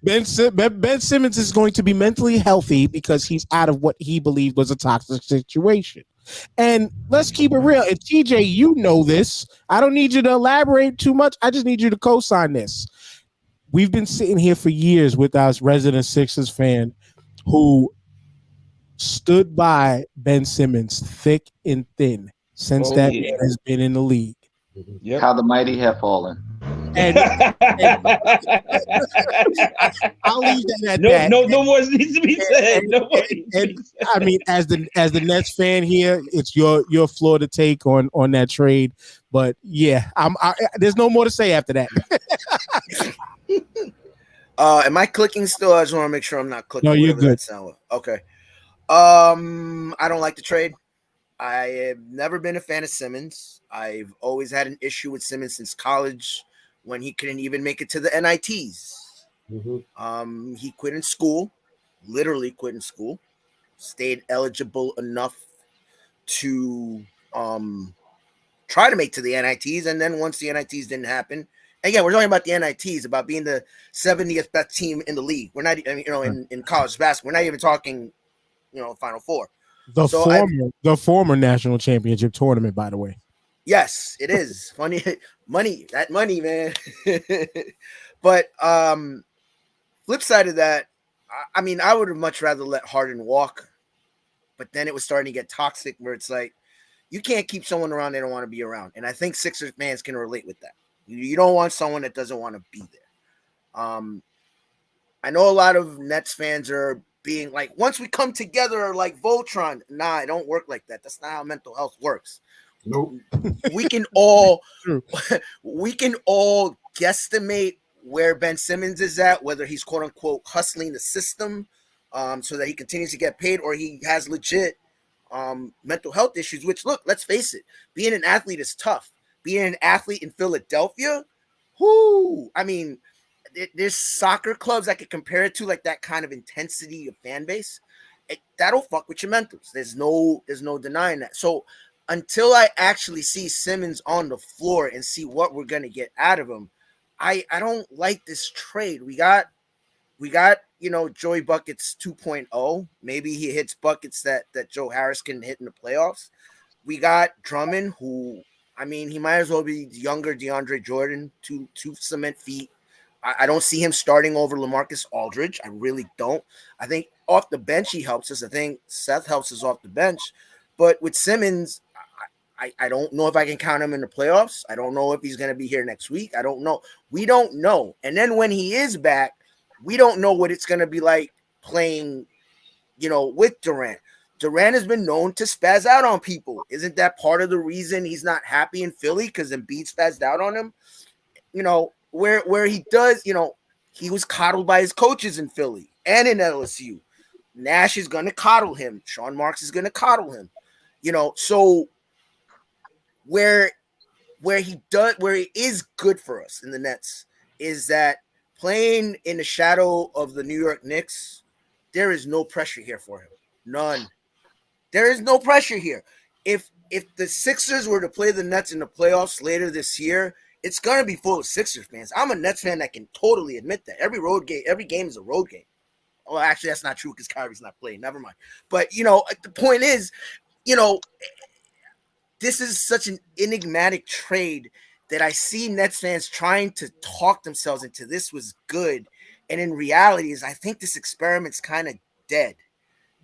C: Ben Simmons is going to be mentally healthy because he's out of what he believed was a toxic situation. And let's keep it real. And TJ, you know this. I don't need you to elaborate too much. I just need you to co-sign this. We've been sitting here for years with our resident Sixers fan who stood by Ben Simmons thick and thin since that man has been in the league.
E: Yep.
F: How the mighty have fallen.
C: And I'll leave that at
E: no,
C: that.
E: No more needs to be said.
C: I mean, as the Nets fan here, it's your floor to take on that trade. But yeah, there's no more to say after that.
G: Am I clicking still? I just want to make sure I'm not clicking.
C: No, you're good.
G: Okay. I don't like the trade. I have never been a fan of Simmons. I've always had an issue with Simmons since college when he couldn't even make it to the NITs. Mm-hmm. He quit in school, literally quit in school, stayed eligible enough to try to make to the NITs. And then once the NITs didn't happen, again, we're talking about the NITs, about being the 70th best team in the league. We're not, in college basketball, we're not even talking, Final Four.
C: The former national championship tournament, by the way.
G: Yes, it is. Funny money, man. But flip side of that, I mean, I would have much rather let Harden walk, but then it was starting to get toxic where it's like, you can't keep someone around they don't want to be around. And I think Sixers fans can relate with that. You don't want someone that doesn't want to be there. I know a lot of Nets fans are being like, once we come together like Voltron. Nah, it don't work like that. That's not how mental health works.
D: Nope.
G: We can all guesstimate where Ben Simmons is at, whether he's quote unquote hustling the system so that he continues to get paid, or he has legit mental health issues, which, look, let's face it, being an athlete is tough. Being an athlete in Philadelphia, I mean, there's soccer clubs I could compare it to, like that kind of intensity of fan base. That'll fuck with your mentals. There's no denying that. So until I actually see Simmons on the floor and see what we're gonna get out of him, I don't like this trade. We got Joey Buckets 2.0. Maybe he hits buckets that Joe Harris can hit in the playoffs. We got Drummond, who, I mean, he might as well be younger DeAndre Jordan, two cement feet. I don't see him starting over LaMarcus Aldridge. I really don't. I think off the bench he helps us. I think Seth helps us off the bench. But with Simmons, I don't know if I can count him in the playoffs. I don't know if he's going to be here next week. I don't know. We don't know. And then when he is back, we don't know what it's going to be like playing, with Durant. Durant has been known to spaz out on people. Isn't that part of the reason he's not happy in Philly? Because Embiid spazzed out on him? Where he does, he was coddled by his coaches in Philly and in LSU. Nash is going to coddle him. Sean Marks is going to coddle him. So where he is good for us in the Nets is that playing in the shadow of the New York Knicks, there is no pressure here for him. None. There is no pressure here. If the Sixers were to play the Nets in the playoffs later this year, it's going to be full of Sixers fans. I'm a Nets fan that can totally admit that. Every game is a road game. Well, actually, that's not true because Kyrie's not playing. Never mind. But, the point is, this is such an enigmatic trade that I see Nets fans trying to talk themselves into this was good. And in reality I think this experiment's kind of dead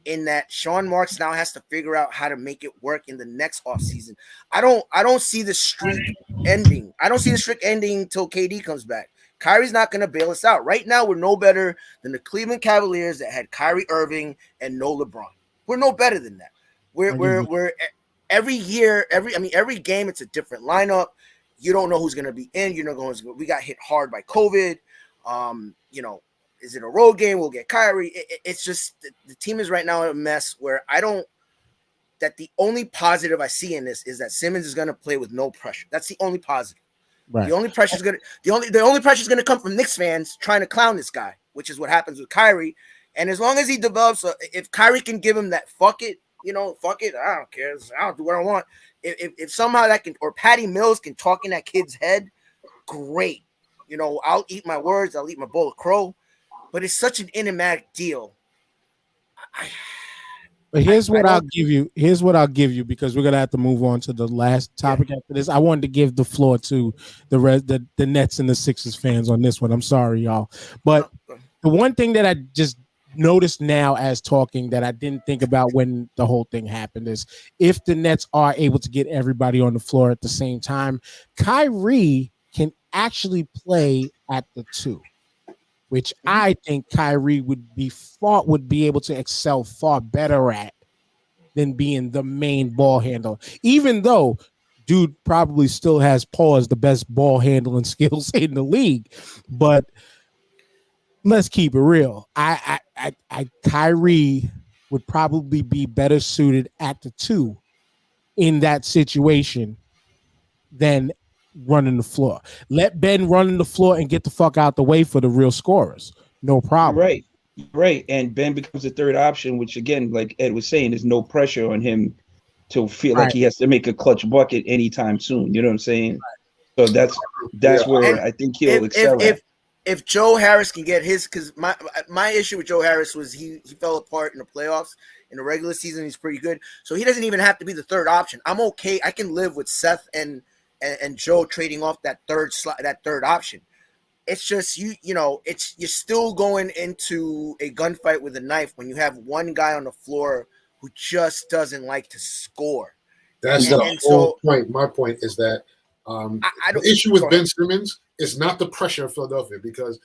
G: in that Sean Marks now has to figure out how to make it work in the next offseason. I don't see the streak ending. I don't see the streak ending until KD comes back. Kyrie's not going to bail us out. Right now, we're no better than the Cleveland Cavaliers that had Kyrie Irving and no LeBron. We're no better than that. We're every game, it's a different lineup. You don't know who's going to be in. We got hit hard by COVID. Is it a road game? We'll get Kyrie. It's just the team is right now in a mess where I don't that the only positive I see in this is that Simmons is going to play with no pressure. That's the only positive.
C: Right.
G: The only pressure is going to come from Knicks fans trying to clown this guy, which is what happens with Kyrie. And as long as he develops, if Kyrie can give him that fuck it, I don't care. I don't do what I want. If somehow that can, or Patty Mills can talk in that kid's head, great. I'll eat my words. I'll eat my bowl of crow. But it's such an enigmatic deal.
C: But here's what I'll give you. Here's what I'll give you, because we're gonna have to move on to the last topic after this. I wanted to give the floor to the Nets and the Sixers fans on this one. I'm sorry, y'all. But the one thing that I just noticed now as talking that I didn't think about when the whole thing happened is if the Nets are able to get everybody on the floor at the same time, Kyrie can actually play at the 2. Which I think Kyrie would be able to excel far better at than being the main ball handler. Even though dude probably still has the best ball handling skills in the league, but let's keep it real. Kyrie would probably be better suited at the 2 in that situation than running the floor. Let Ben run the floor and get the fuck out the way for the real scorers. No problem.
E: Right. And Ben becomes the third option, which again, like Ed was saying, there's no pressure on him to feel like he has to make a clutch bucket anytime soon. You know what I'm saying? So that's where I think he'll excel at.
G: If Joe Harris can get his, because my issue with Joe Harris was he fell apart in the playoffs. In the regular season, he's pretty good. So he doesn't even have to be the third option. I'm okay. I can live with Seth and Joe trading off that third option. It's just you're still going into a gunfight with a knife when you have one guy on the floor who just doesn't like to score.
D: That's the whole point. My point is that the issue with Ben Simmons is not the pressure of Philadelphia, because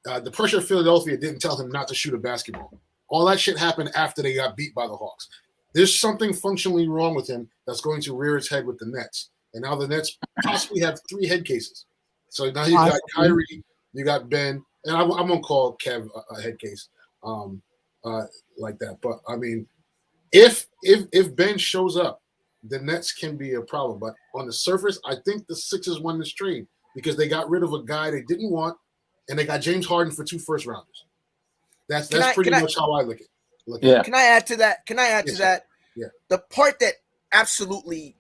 D: the pressure of Philadelphia didn't tell him not to shoot a basketball. All that shit happened after they got beat by the Hawks. There's something functionally wrong with him that's going to rear its head with the Nets. And now the Nets possibly have 3 head cases. So now you got Kyrie, you got Ben, and I won't call Kev a head case like that. But I mean, if Ben shows up, the Nets can be a problem. But on the surface, I think the Sixers won this trade because they got rid of a guy they didn't want, and they got James Harden for 2 first-rounders. That's pretty much how I look at it.
G: Can I add to that?
D: Yeah.
G: The part that absolutely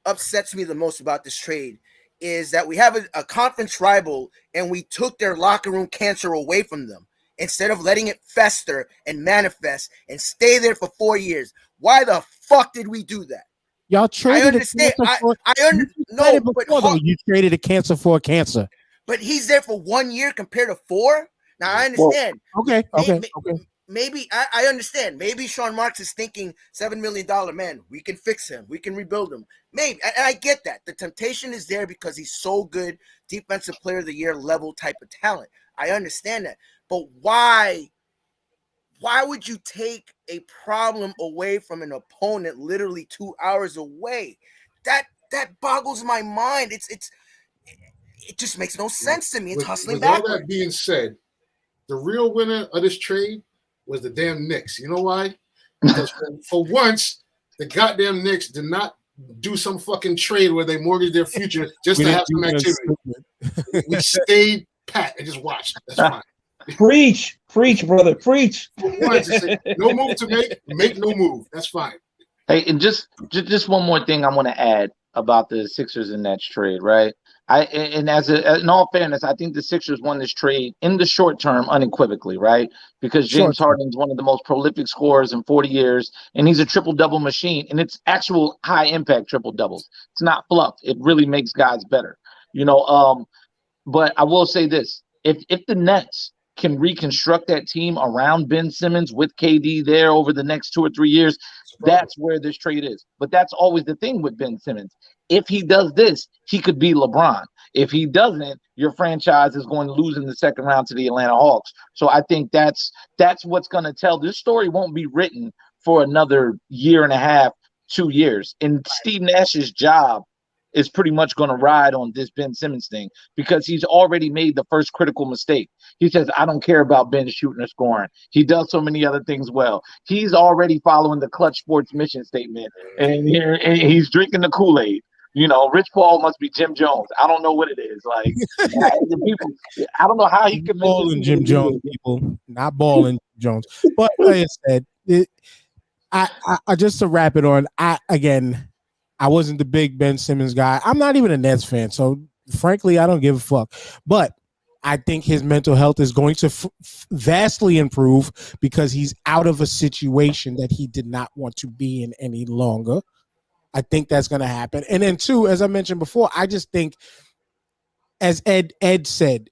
G: upsets me the most about this trade is that we have a conference rival and we took their locker room cancer away from them instead of letting it fester and manifest and stay there for 4 years. Why the fuck did we do that?
C: Y'all traded
G: I understand.
C: You traded a cancer for a cancer.
G: But he's there for 1 year compared to 4. Now I understand.
C: Okay.
G: Maybe I understand. Maybe Sean Marks is thinking $7 million man. We can fix him. We can rebuild him. Maybe, and I get that. The temptation is there because he's so good, defensive player of the year level type of talent. I understand that. But why would you take a problem away from an opponent literally 2 hours away? That boggles my mind. It just makes no sense to me. It's hustling backwards.
D: All that being said, the real winner of this trade was the damn Knicks. You know why? Because for once, the goddamn Knicks did not do some fucking trade where they mortgaged their future just to have some activity. We stayed pat and just watched. That's fine.
E: Preach, brother, preach.
D: No move to make no move. That's fine.
F: Hey, and just one more thing I want to add about the Sixers and Nets trade, right? In all fairness, I think the Sixers won this trade in the short term unequivocally, right? Because James Harden's one of the most prolific scorers in 40 years, and he's a triple-double machine, and it's actual high-impact triple-doubles. It's not fluff. It really makes guys better, But I will say this: if the Nets can reconstruct that team around Ben Simmons with KD there over the next 2 or 3 years, that's where this trade is. But that's always the thing with Ben Simmons. If he does this, he could be LeBron. If he doesn't, your franchise is going to lose in the second round to the Atlanta Hawks. So I think that's what's going to tell. This story won't be written for another 1.5 years, 2 years. And Steve Nash's job is pretty much going to ride on this Ben Simmons thing because he's already made the first critical mistake. He says, I don't care about Ben shooting or scoring. He does so many other things well. He's already following the Clutch Sports mission statement, and he's drinking the Kool-Aid. You know, Rich Paul must be Jim Jones. I don't know what it is. Like, the people, I don't know how he can
C: balling Jim Jones, people, not balling Jones. But like I said, I just to wrap it on. I wasn't the big Ben Simmons guy. I'm not even a Nets fan, so frankly, I don't give a fuck. But I think his mental health is going to vastly improve because he's out of a situation that he did not want to be in any longer. I think that's going to happen. And then, two, as I mentioned before, I just think, as Ed said,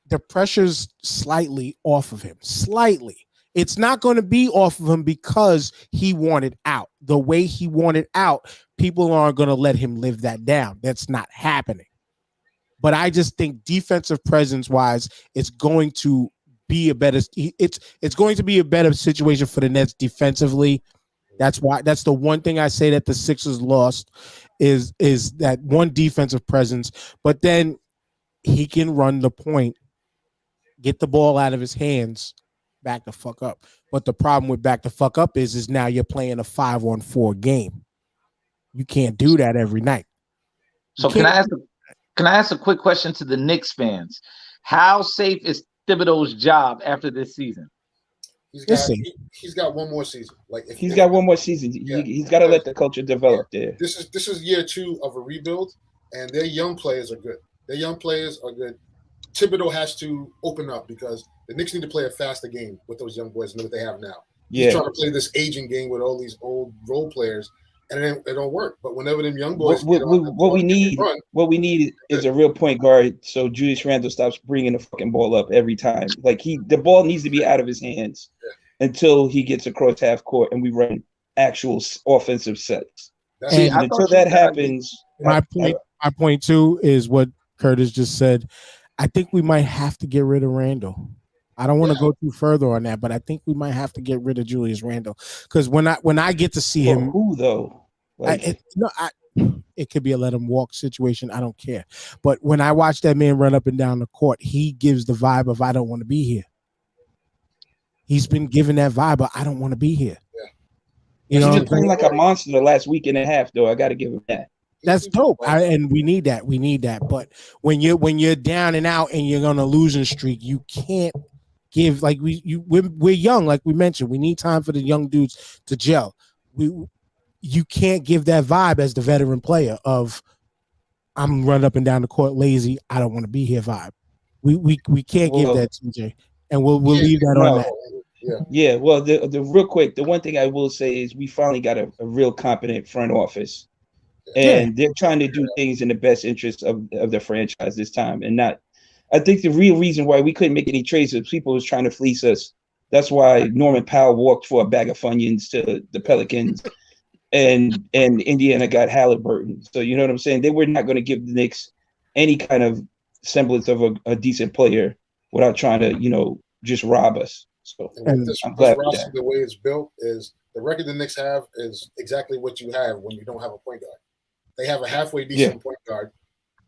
C: the pressure's slightly off of him. Slightly. It's not going to be off of him because he wanted out. The way he wanted out, people aren't going to let him live that down. That's not happening. But I just think defensive presence-wise, it's going to be a better. It's going to be a better situation for the Nets defensively. That's the one thing I say that the Sixers lost is that one defensive presence. But then he can run the point, get the ball out of his hands, back the fuck up. But the problem with back the fuck up is now you're playing a 5-on-4 game. You can't do that every night.
F: So can I ask a quick question to the Knicks fans? How safe is Thibodeau's job after this season?
D: He's got one more season.
E: He's got one more season. He's got to let the culture develop there.
D: This is year 2 of a rebuild, and their young players are good. Thibodeau has to open up because the Knicks need to play a faster game with those young boys than what they have now.
E: Yeah.
D: He's trying to play this aging game with all these old role players, and it don't work. But whenever them young boys
E: what we need is a real point guard, so Julius Randle stops bringing the fucking ball up every time. Like the ball needs to be out of his hands until he gets across half court, and we run actual offensive sets. Until that happens,
C: my point too is what Curtis just said. I think we might have to get rid of Randle. I don't want to go too further on that, but I think we might have to get rid of Julius Randle because when I get to see him,
E: who though?
C: It could be a let him walk situation. I don't care. But when I watch that man run up and down the court, he gives the vibe of I don't want to be here. He's been given that vibe of I don't want to be here.
D: Yeah.
E: He's been playing like a monster the last week and a half, though. I got to give him that.
C: That's dope, and we need that. We need that. But when you're down and out and you're on a losing streak, you can't give we're young, like we mentioned. We need time for the young dudes to gel. You can't give that vibe as the veteran player of I'm running up and down the court lazy. I don't want to be here vibe. We can't give that, TJ, and we'll leave that on that.
E: Yeah. Well, the real quick, the one thing I will say is we finally got a real competent front office. And they're trying to do things in the best interest of the franchise this time, and not. I think the real reason why we couldn't make any trades is people was trying to fleece us. That's why Norman Powell walked for a bag of Funyuns to the Pelicans, and Indiana got Halliburton. So you know what I'm saying? They were not going to give the Knicks any kind of semblance of a decent player without trying to just rob us. So I'm glad with that.
D: The way it's built is the record the Knicks have is exactly what you have when you don't have a point guard. They have a halfway decent point guard.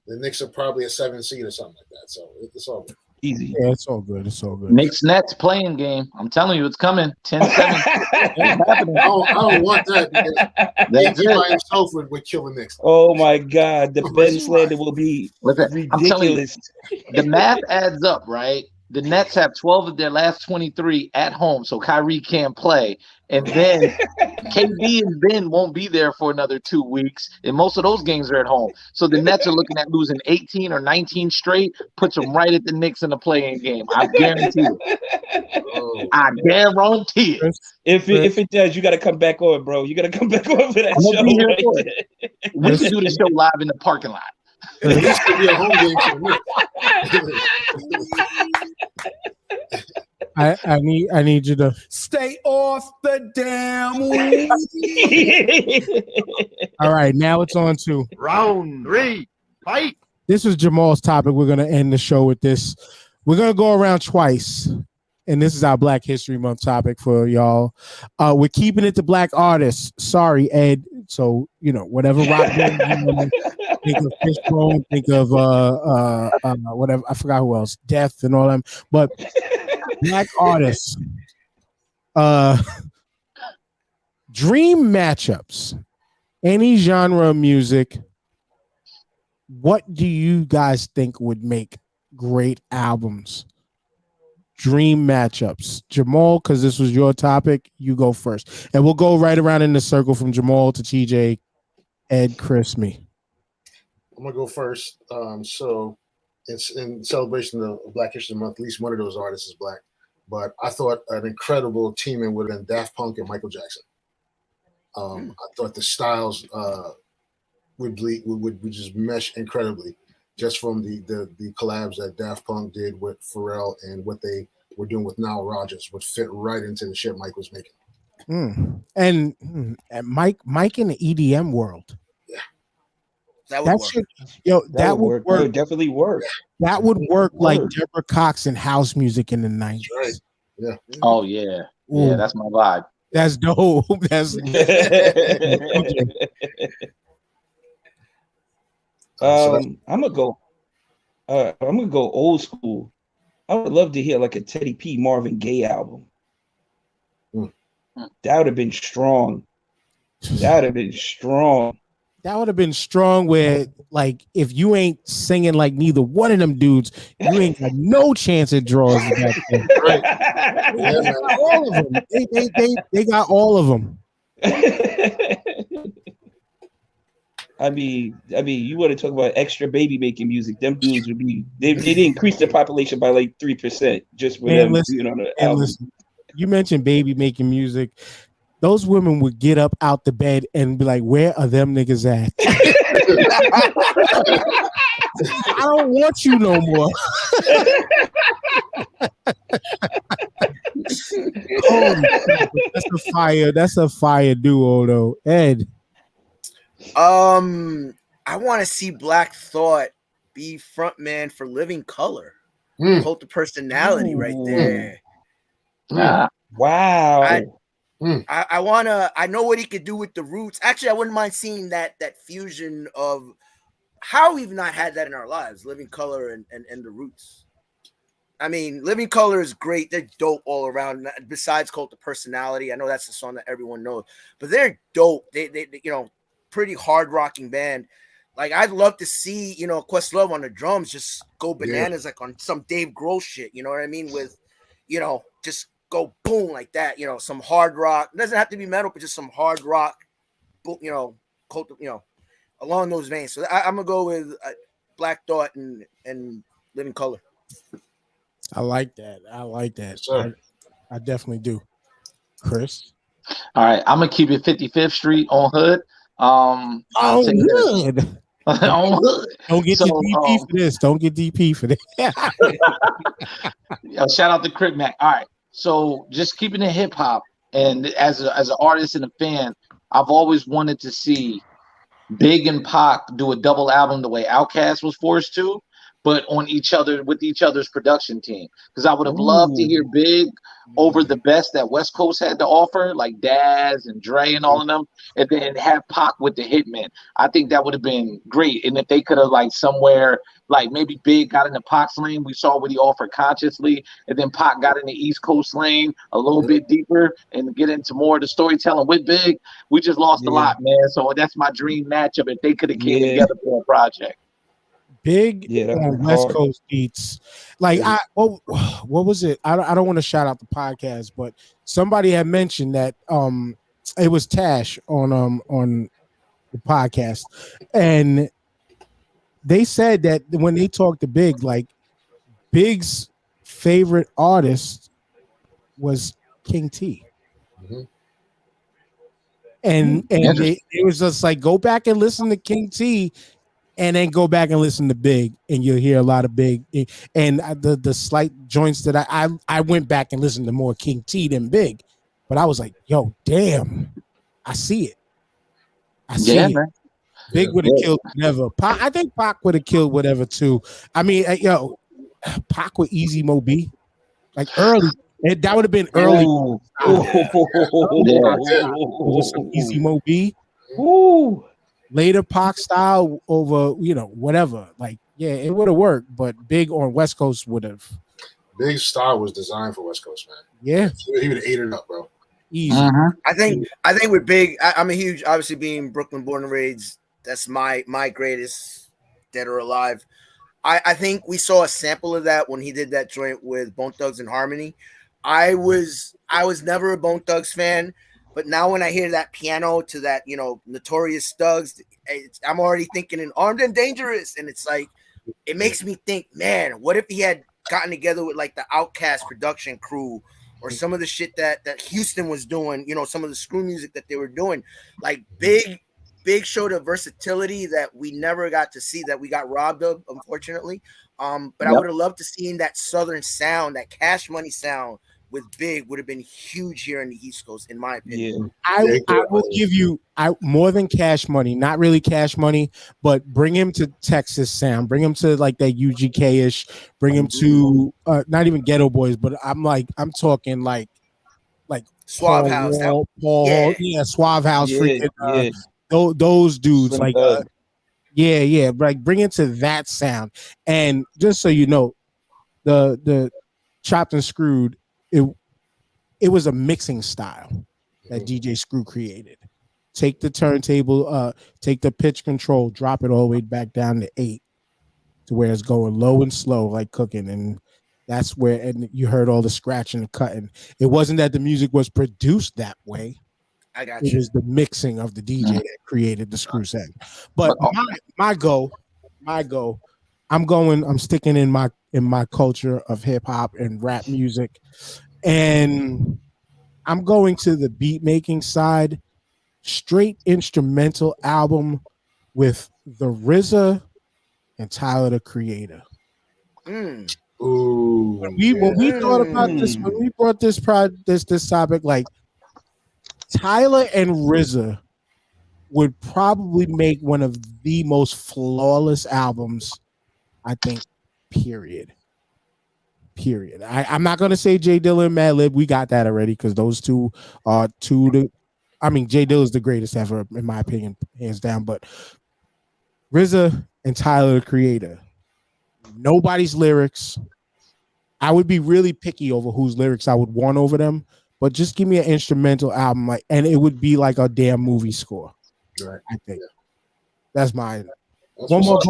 D: The Knicks are probably a 7 seed or something like that. So it's all good.
E: Easy.
C: Yeah, it's all good. It's all good.
F: Knicks Nets playing game. I'm telling you, it's coming. 10-7.
D: I don't want that because he by himself would kill the Knicks.
E: Oh my God, the Ben slander will be ridiculous.
F: I'm telling you, the math adds up, right? The Nets have 12 of their last 23 at home, so Kyrie can't play. And then KD and Ben won't be there for another 2 weeks, and most of those games are at home. So the Nets are looking at losing 18 or 19 straight, puts them right at the Knicks in the play-in game. I guarantee it. I guarantee it.
E: If it does, you got to come back on, bro. You got to come back on for that show.
F: Be here for it. We should do the show live in the parking lot.
D: This could be a home game for me.
C: I need you to
H: stay off the damn
C: All right, now it's on to
A: round 3. Fight.
C: This is Jamal's topic. We're gonna end the show with this. We're gonna go around twice, and this is our Black History Month topic for y'all. We're keeping it to Black artists. Sorry, Ed. So whatever rock band you want to think of, Fishbone, think of whatever. I forgot who else, Death and all them. But Black artists, dream matchups. Any genre of music. What do you guys think would make great albums? Dream matchups. Jamal, because this was your topic, you go first. And we'll go right around in the circle from Jamal to TJ, Ed, Chris, me.
D: I'm going to go first. So it's in celebration of Black History Month. At least one of those artists is Black. But I thought an incredible teaming would have been Daft Punk and Michael Jackson. I thought the styles would just mesh incredibly, just from the collabs that Daft Punk did with Pharrell and what they were doing with Nile Rodgers would fit right into the shit Mike was making.
C: And Mike in the EDM world.
D: Yeah,
G: that would work.
C: That would work.
E: That would definitely work.
C: That would work like Deborah Cox in house music in the 90s.
D: Right. Yeah.
F: Oh yeah.
C: Ooh.
F: Yeah, that's my vibe.
C: That's dope. That's
E: I'm gonna go old school. I would love to hear like a Teddy P Marvin Gaye album. That would have been strong. That would have been strong.
C: That would have been strong where, like, if you ain't singing like neither one of them dudes, you ain't got no chance at draws. Back then. They got all of them. They got all of them.
E: I mean, you want to talk about extra baby making music? Them dudes would be. They increased their population by like 3% just for them being on the album.
C: Listen, you mentioned baby making music. Those women would get up out the bed and be like, "Where are them niggas at?" I don't want you no more. That's a fire duo though. Ed.
G: I want to see Black Thought be frontman for Living Color. Cult of Personality right there.
E: Wow.
G: I know what he could do with the Roots. Actually, I wouldn't mind seeing that fusion of how we've not had that in our lives, Living Color and the Roots. I mean, Living Color is great. They're dope all around. Besides Cult of Personality, I know that's the song that everyone knows, but they're dope. They pretty hard rocking band. Like, I'd love to see, Questlove on the drums just go bananas, like on some Dave Grohl shit. You know what I mean? With, just go boom like that. Some hard rock. It doesn't have to be metal, but just some hard rock. Cult, along those veins. So I'm gonna go with Black Thought and Living Color.
C: I like that.
D: Sure.
C: I definitely do. Chris.
F: All right, I'm gonna keep it 55th Street on Hood.
C: Hood.
F: On Hood.
C: Don't get DP for this. Don't get DP for this.
F: Shout out to Crip Mac. All right, so just keeping it hip hop, and as an artist and a fan, I've always wanted to see Big and Pac do a double album the way Outkast was forced to, but with each other's production team. Because I would have loved to hear Big over the best that West Coast had to offer, like Daz and Dre and all of them, and then have Pac with the Hitman. I think that would have been great. And if they could have, like, somewhere, like maybe Big got in the Pac's lane, we saw what he offered consciously, and then Pac got in the East Coast lane a little bit deeper and get into more of the storytelling with Big. We just lost a lot, man. So that's my dream matchup if they could have came together for a project.
C: Big West Coast beats. Like, what was it? I don't want to shout out the podcast, but somebody had mentioned that it was Tash on the podcast, and they said that when they talked to Big, like, Big's favorite artist was King T. And it was just like, go back and listen to King T, and then go back and listen to Big, and you'll hear a lot of Big. And the slight joints that I went back and listened to more King T than Big, but I was like, yo, damn, I see it. I see it. Man. Big would have killed whatever. I think Pac would have killed whatever too. I mean, Pac with Easy Mo B, like early That would have been early.
E: Ooh.
C: Easy Mo B.
E: Ooh.
C: Later Pac style over, whatever. Like, yeah, it would have worked, but Big on West Coast would have.
D: Big style was designed for West Coast, man.
C: Yeah,
D: He would have ate it up, bro.
C: easy.
G: I think with Big, I'm a huge, obviously being Brooklyn born and raised. That's my greatest, dead or alive. I think we saw a sample of that when he did that joint with Bone Thugs and Harmony. I was never a Bone Thugs fan, but now when I hear that piano to that, Notorious Thugs, I'm already thinking in Armed and Dangerous, and it's like it makes me think, man, what if he had gotten together with like the Outkast production crew or some of the shit that Houston was doing, some of the screw music that they were doing, like Big showed a versatility that we never got to see, that we got robbed of, unfortunately. But I would have loved to see that Southern sound, that Cash Money sound with Big would have been huge here in the East Coast, in my opinion.
C: I will give you more than Cash Money, not really Cash Money, but bring him to Texas sound, bring him to like that UGK-ish, bring him to not even Ghetto Boys, but I'm talking like
G: Suave House,
C: Paul Hall, Suave House, freaking those dudes, like like bring it to that sound. And just so you know, the Chopped and Screwed, it was a mixing style that DJ Screw created. Take the turntable, take the pitch control, drop it all the way back down to 8 to where it's going low and slow like cooking, and that's where, and you heard all the scratching and cutting. It wasn't that the music was produced that way.
G: I got
C: you. It was the mixing of the DJ that created the screw set. But my go, I'm sticking in my culture of hip hop and rap music, and I'm going to the beat making side, straight instrumental album with the RZA and Tyler the Creator.
D: Ooh,
C: when we thought about this, when we brought this topic, like Tyler and RZA would probably make one of the most flawless albums, I think, period. I'm not gonna say Jay Dilla and Madlib. We got that already because those two are Jay Dilla is the greatest ever, in my opinion, hands down. But RZA and Tyler the Creator, nobody's lyrics. I would be really picky over whose lyrics I would want over them, but just give me an instrumental album, and it would be like a damn movie score.
D: Right.
C: I think that's mine. One more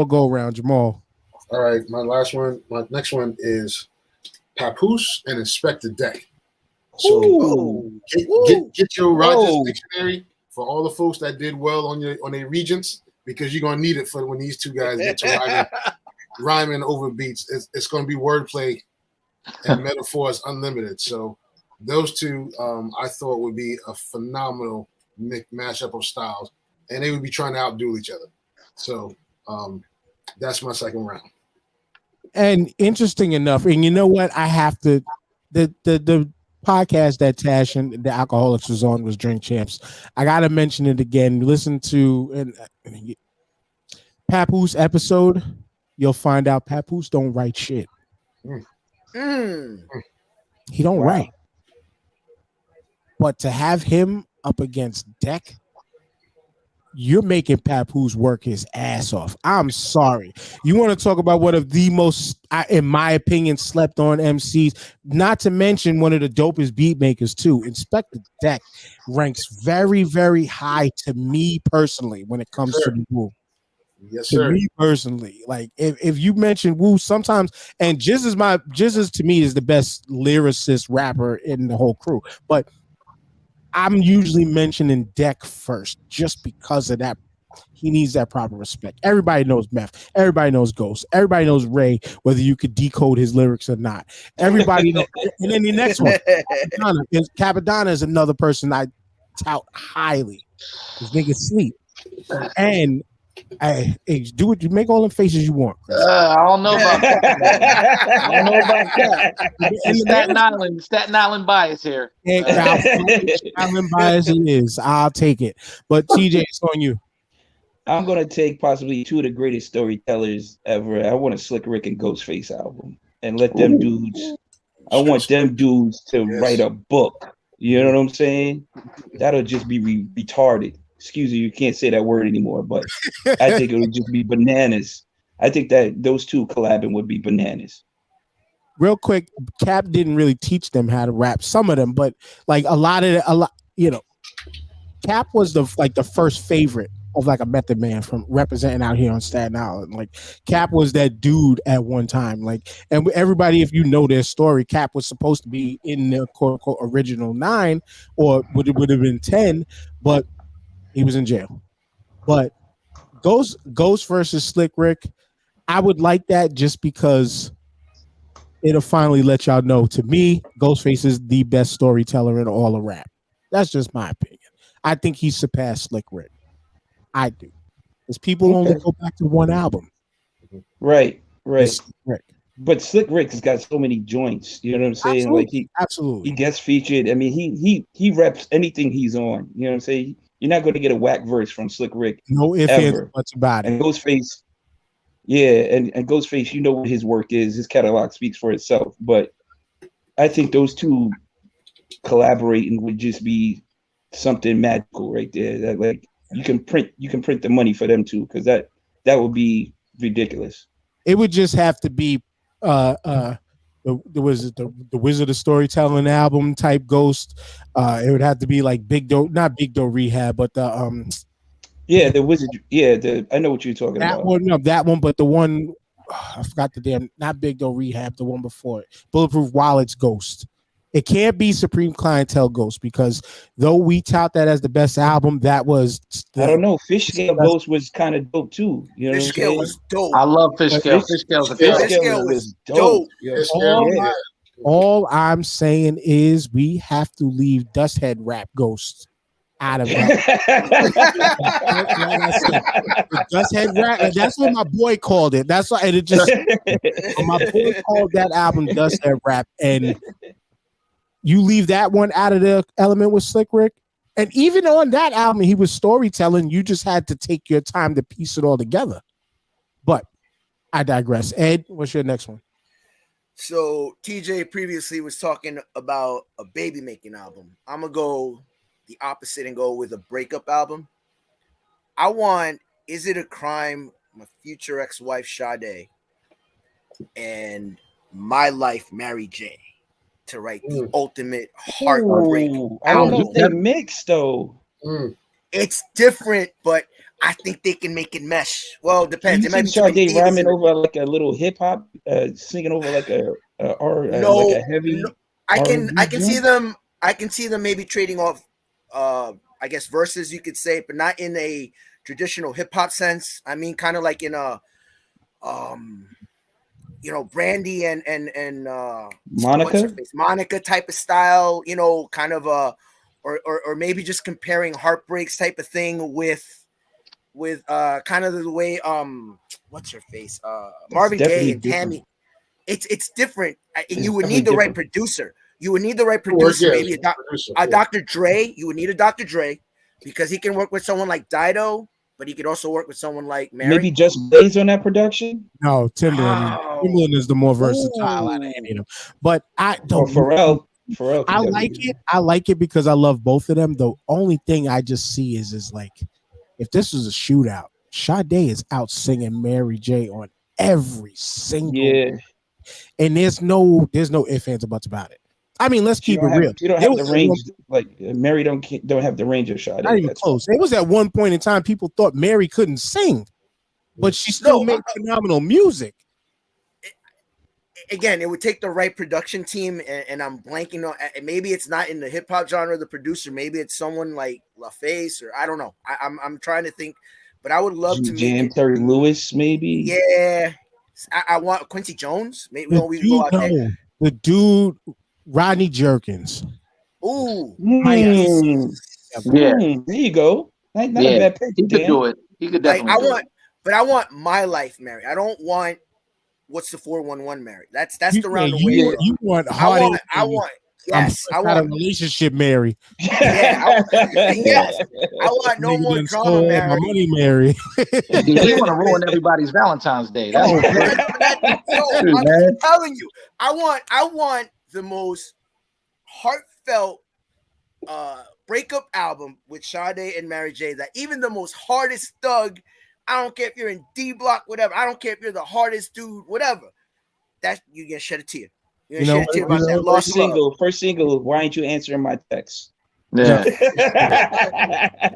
C: go round, Jamal.
D: All right, my next one is Papoose and Inspector Deck. So get your Rogers dictionary for all the folks that did well on their regents, because you're gonna need it for when these two guys get to rhyming over beats. It's gonna be wordplay and metaphors unlimited. So those two, I thought would be a phenomenal mashup of styles, and they would be trying to outdo each other. So that's my second round.
C: And interesting enough, and you know what? I have to the podcast that Tash and the Alcoholics was on was Drink Champs. I gotta mention it again. Listen to Papoose episode. You'll find out Papoose don't write shit. He don't write. But to have him up against Deck, you're making Papoose work his ass off. I'm sorry. You want to talk about one of the most, in my opinion, slept on MCs, not to mention one of the dopest beat makers too. Inspector Deck ranks very, very high to me personally when it comes to the Wu.
D: Yes, sir.
C: To me personally, like if you mention Wu sometimes, and Jizz to me is the best lyricist rapper in the whole crew, but I'm usually mentioning Deck first just because of that. He needs that proper respect. Everybody knows Meth. Everybody knows Ghost. Everybody knows Ray, whether you could decode his lyrics or not. Everybody knows. And then the next one, Capadonna is another person I tout highly. This nigga sleep. And hey, do what you make all the faces you want, Chris.
F: I don't know about that. Staten Island bias here.
C: Staten Island bias it is. I'll take it. But TJ, it's on you.
E: I'm gonna take possibly two of the greatest storytellers ever. I want a Slick Rick and Ghostface album, and let them dudes I want them dudes to
D: Yes.
E: write a book. You know what I'm saying? That'll just be retarded. Excuse me, you can't say that word anymore, but I think it would just be bananas. I think that those two collabing would be bananas.
C: Real quick, Cap didn't really teach them how to rap. Some of them, but like a lot, Cap was the first favorite of like a Method Man from representing out here on Staten Island. Like Cap was that dude at one time. Like, and everybody, if you know their story, Cap was supposed to be in the quote unquote original 9, or would have been 10, but he was in jail. But Ghost versus Slick Rick, I would like that just because it'll finally let y'all know. To me, Ghostface is the best storyteller in all of rap. That's just my opinion. I think he surpassed Slick Rick. I do. Because people only go back to one album.
E: Right.
C: Slick Rick.
E: But Slick Rick has got so many joints. You know what I'm saying?
C: Absolutely.
E: He gets featured. I mean, he reps anything he's on. You know what I'm saying? You're not going to get a whack verse from Slick Rick.
C: No ifs, ands, or buts about it.
E: And Ghostface, and Ghostface, you know what his work is. His catalog speaks for itself. But I think those two collaborating would just be something magical right there. That like you can print the money for them too, because that would be ridiculous.
C: It would just have to be the Wizard of Storytelling album type Ghost. It would have to be like not Big Doe Rehab, but the
E: the Wizard. I know what you're talking about.
C: That one, but the one I forgot the damn, not Big Doe Rehab, the one before it, Bulletproof Wallet's Ghost. It can't be Supreme Clientele Ghost, because though we tout that as the best album, that was
E: I don't know. Fish Scale Ghost was kind of dope too. You know,
G: Fish Scale was dope.
F: I love Fish Scale. Fish Scale
G: was dope.
C: All I'm saying is we have to leave Dusthead Rap Ghost out of it. Dusthead Rap. That's what my boy called it. That's why it just my boy called that album Dusthead Rap, and you leave that one out of the element with Slick Rick. And even on that album, he was storytelling. You just had to take your time to piece it all together. But I digress. Ed, what's your next one?
G: So TJ previously was talking about a baby making album. I'm going to go the opposite and go with a breakup album. I want Is It a Crime? My future ex-wife Sade and My Life Mary J. to write the ultimate heartbreak.
E: I don't know if they mix though.
G: It's different, but I think they can make it mesh. Well, it depends.
E: You see Sade rhyming over like a little hip hop, singing over like a heavy.
G: No, I can see them. I can see them maybe trading off. I guess verses, you could say, but not in a traditional hip hop sense. I mean, kind of like in a Brandy and Monica type of style, kind of or maybe just comparing heartbreaks type of thing with kind of the way what's her face Marvin Gaye and Tammy. It's different. You would need the right producer. You would need the right producer. Maybe a Dr. Dre. You would need a Dr. Dre because he can work with someone like Dido, but he could also work with someone like Mary.
E: Maybe Just Blaze on that production.
C: No, Timberland. Timberland is the more versatile out of any of them. But I don't.
E: Pharrell.
C: I like it. I like it because I love both of them. The only thing I just see is like, if this was a shootout, Sade is out singing Mary J on every single. And there's no ifs, ands, or buts about it. I mean, let's keep it real.
E: You don't have the range, like Mary don't have the range of Sade.
C: Not even close. It was at one point in time people thought Mary couldn't sing, but she still made phenomenal music.
G: Again, it would take the right production team, and I'm blanking on. Maybe it's not in the hip hop genre. The producer, maybe it's someone like LaFace, or I don't know. I'm trying to think, but I would love to
E: jam Terry Lewis, maybe.
G: Yeah, I want Quincy Jones. Maybe we go out there.
C: The dude. Rodney Jerkins.
G: Ooh.
E: Yeah. There you go. Not a bad pick.
F: He could do it. He could definitely
G: I want My Life Mary. I don't want What's the 411 Mary. That's the roundabout.
C: You want
G: I want yes. I want
C: a relationship Mary.
G: Yeah. I want no more drama Mary.
C: My money Mary.
F: You want to ruin everybody's Valentine's Day.
G: I'm telling you. I want the most heartfelt breakup album with Sade and Mary J. That even the most hardest thug, I don't care if you're in D Block, whatever. I don't care if you're the hardest dude, whatever. That you gonna shed a tear. You're gonna shed a tear about that lost love.
E: First single. Why ain't you answering my text?
F: Yeah.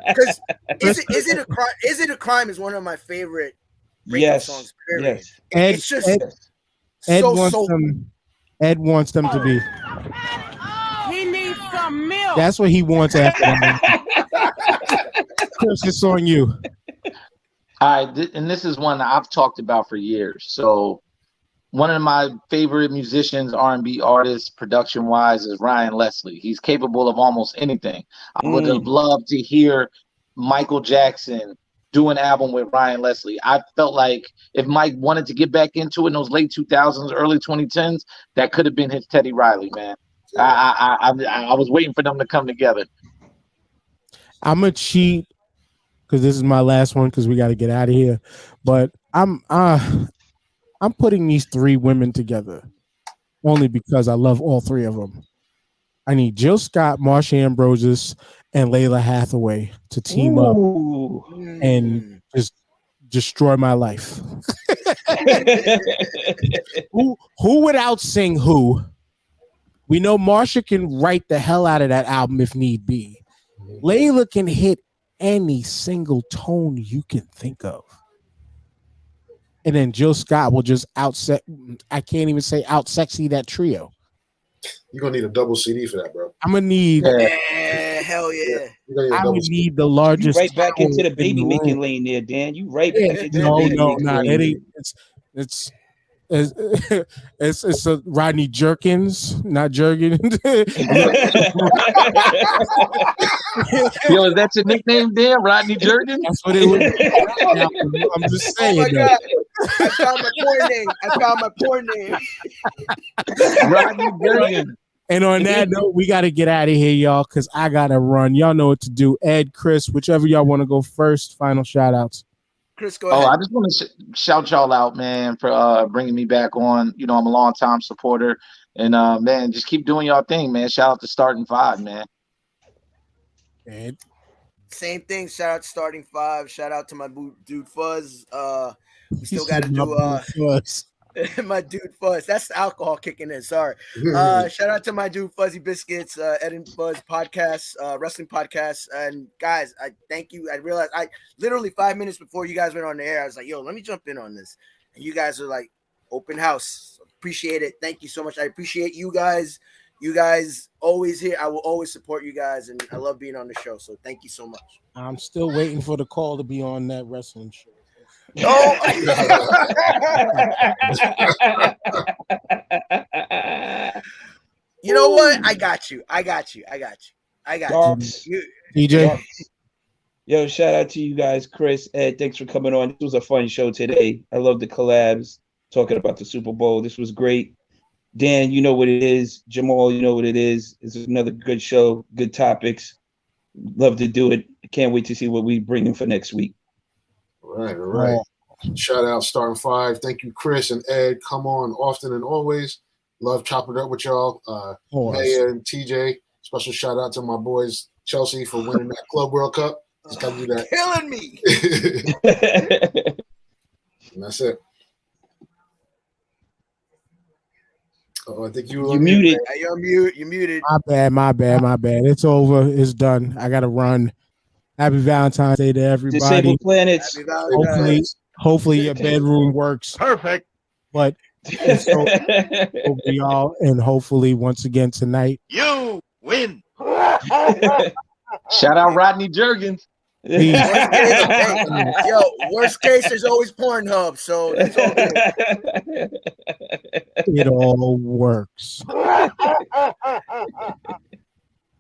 G: Because is it a crime is one of my favorite breakup songs. Period.
E: Yes.
G: It's just
C: Ed wants them to be.
H: He needs some milk.
C: That's what he wants after that. Chris, it's on you.
F: All right, and this is one that I've talked about for years. So, one of my favorite musicians, R&B artists, production-wise, is Ryan Leslie. He's capable of almost anything. I would have loved to hear Michael Jackson do an album with Ryan Leslie. I felt like if Mike wanted to get back into it in those late 2000s, early 2010s, that could have been his Teddy Riley, man. I was waiting for them to come together.
C: I'm gonna cheat because this is my last one because we got to get out of here. But I'm putting these three women together only because I love all three of them. I need Jill Scott, Marsha Ambrosius, and Layla Hathaway to team up and just destroy my life. Who would outsing who? We know Marsha can write the hell out of that album if need be. Layla can hit any single tone you can think of. And then Jill Scott will just I can't even say out sexy that trio.
D: You're gonna need a double CD for that, bro.
C: I'm gonna need
G: hell yeah.
C: I would need the largest.
E: You right back into the baby making lane there, Dan. You right back into the baby making lane.
C: It ain't, it's a Rodney Jerkins, not Jergens.
F: Yo, is that your nickname there, Rodney Jerkins?
C: That's what it was. I'm just saying.
G: Oh my God. I found my porn name.
F: Rodney Jerkins.
C: And on that note, we got to get out of here, y'all, because I got to run. Y'all know what to do. Ed, Chris, whichever y'all want to go first. Final shout outs.
G: Chris, go ahead.
F: I just want to shout y'all out, man, for bringing me back on. You know, I'm a long-time supporter. And, man, just keep doing y'all thing, man. Shout out to Starting Five, man.
C: Ed.
G: Same thing. Shout out to Starting Five. Shout out to my dude Fuzz. We still got to do my dude Fuzz. That's the alcohol kicking in. Sorry. Shout out to my dude Fuzzy Biscuits, Ed and Fuzz podcast, wrestling podcast. And guys, I thank you. I realized I literally 5 minutes before you guys went on the air, I was like, yo, let me jump in on this. And you guys are like, open house. Appreciate it. Thank you so much. I appreciate you guys. You guys always here. I will always support you guys. And I love being on the show. So thank you so much.
C: I'm still waiting for the call to be on that wrestling show.
G: Oh, you know what? I got you.
C: DJ.
E: Yo, shout out to you guys, Chris, Ed. Thanks for coming on. This was a fun show today. I love the collabs, talking about the Super Bowl. This was great. Dan, you know what it is. Jamal, you know what it is. This is another good show, good topics. Love to do it. Can't wait to see what we bring in for next week.
D: All right. Shout out Starting Five. Thank you, Chris and Ed. Come on often and always. Love chopping it up with y'all. Maya and TJ. Special shout out to my boys Chelsea for winning that Club World Cup. Just gotta do that.
G: Killing me.
D: And that's it. I think you
E: muted.
G: You're muted.
C: My bad. It's over. It's done. I gotta run. Happy Valentine's Day to everybody.
E: Disabled planets.
C: Hopefully your bedroom works.
A: Perfect.
C: But so, y'all, and hopefully once again tonight
A: You win.
F: Shout out Rodney Jerkins.
G: Yo, worst case, there's always Pornhub, so it's all good.
C: it all works.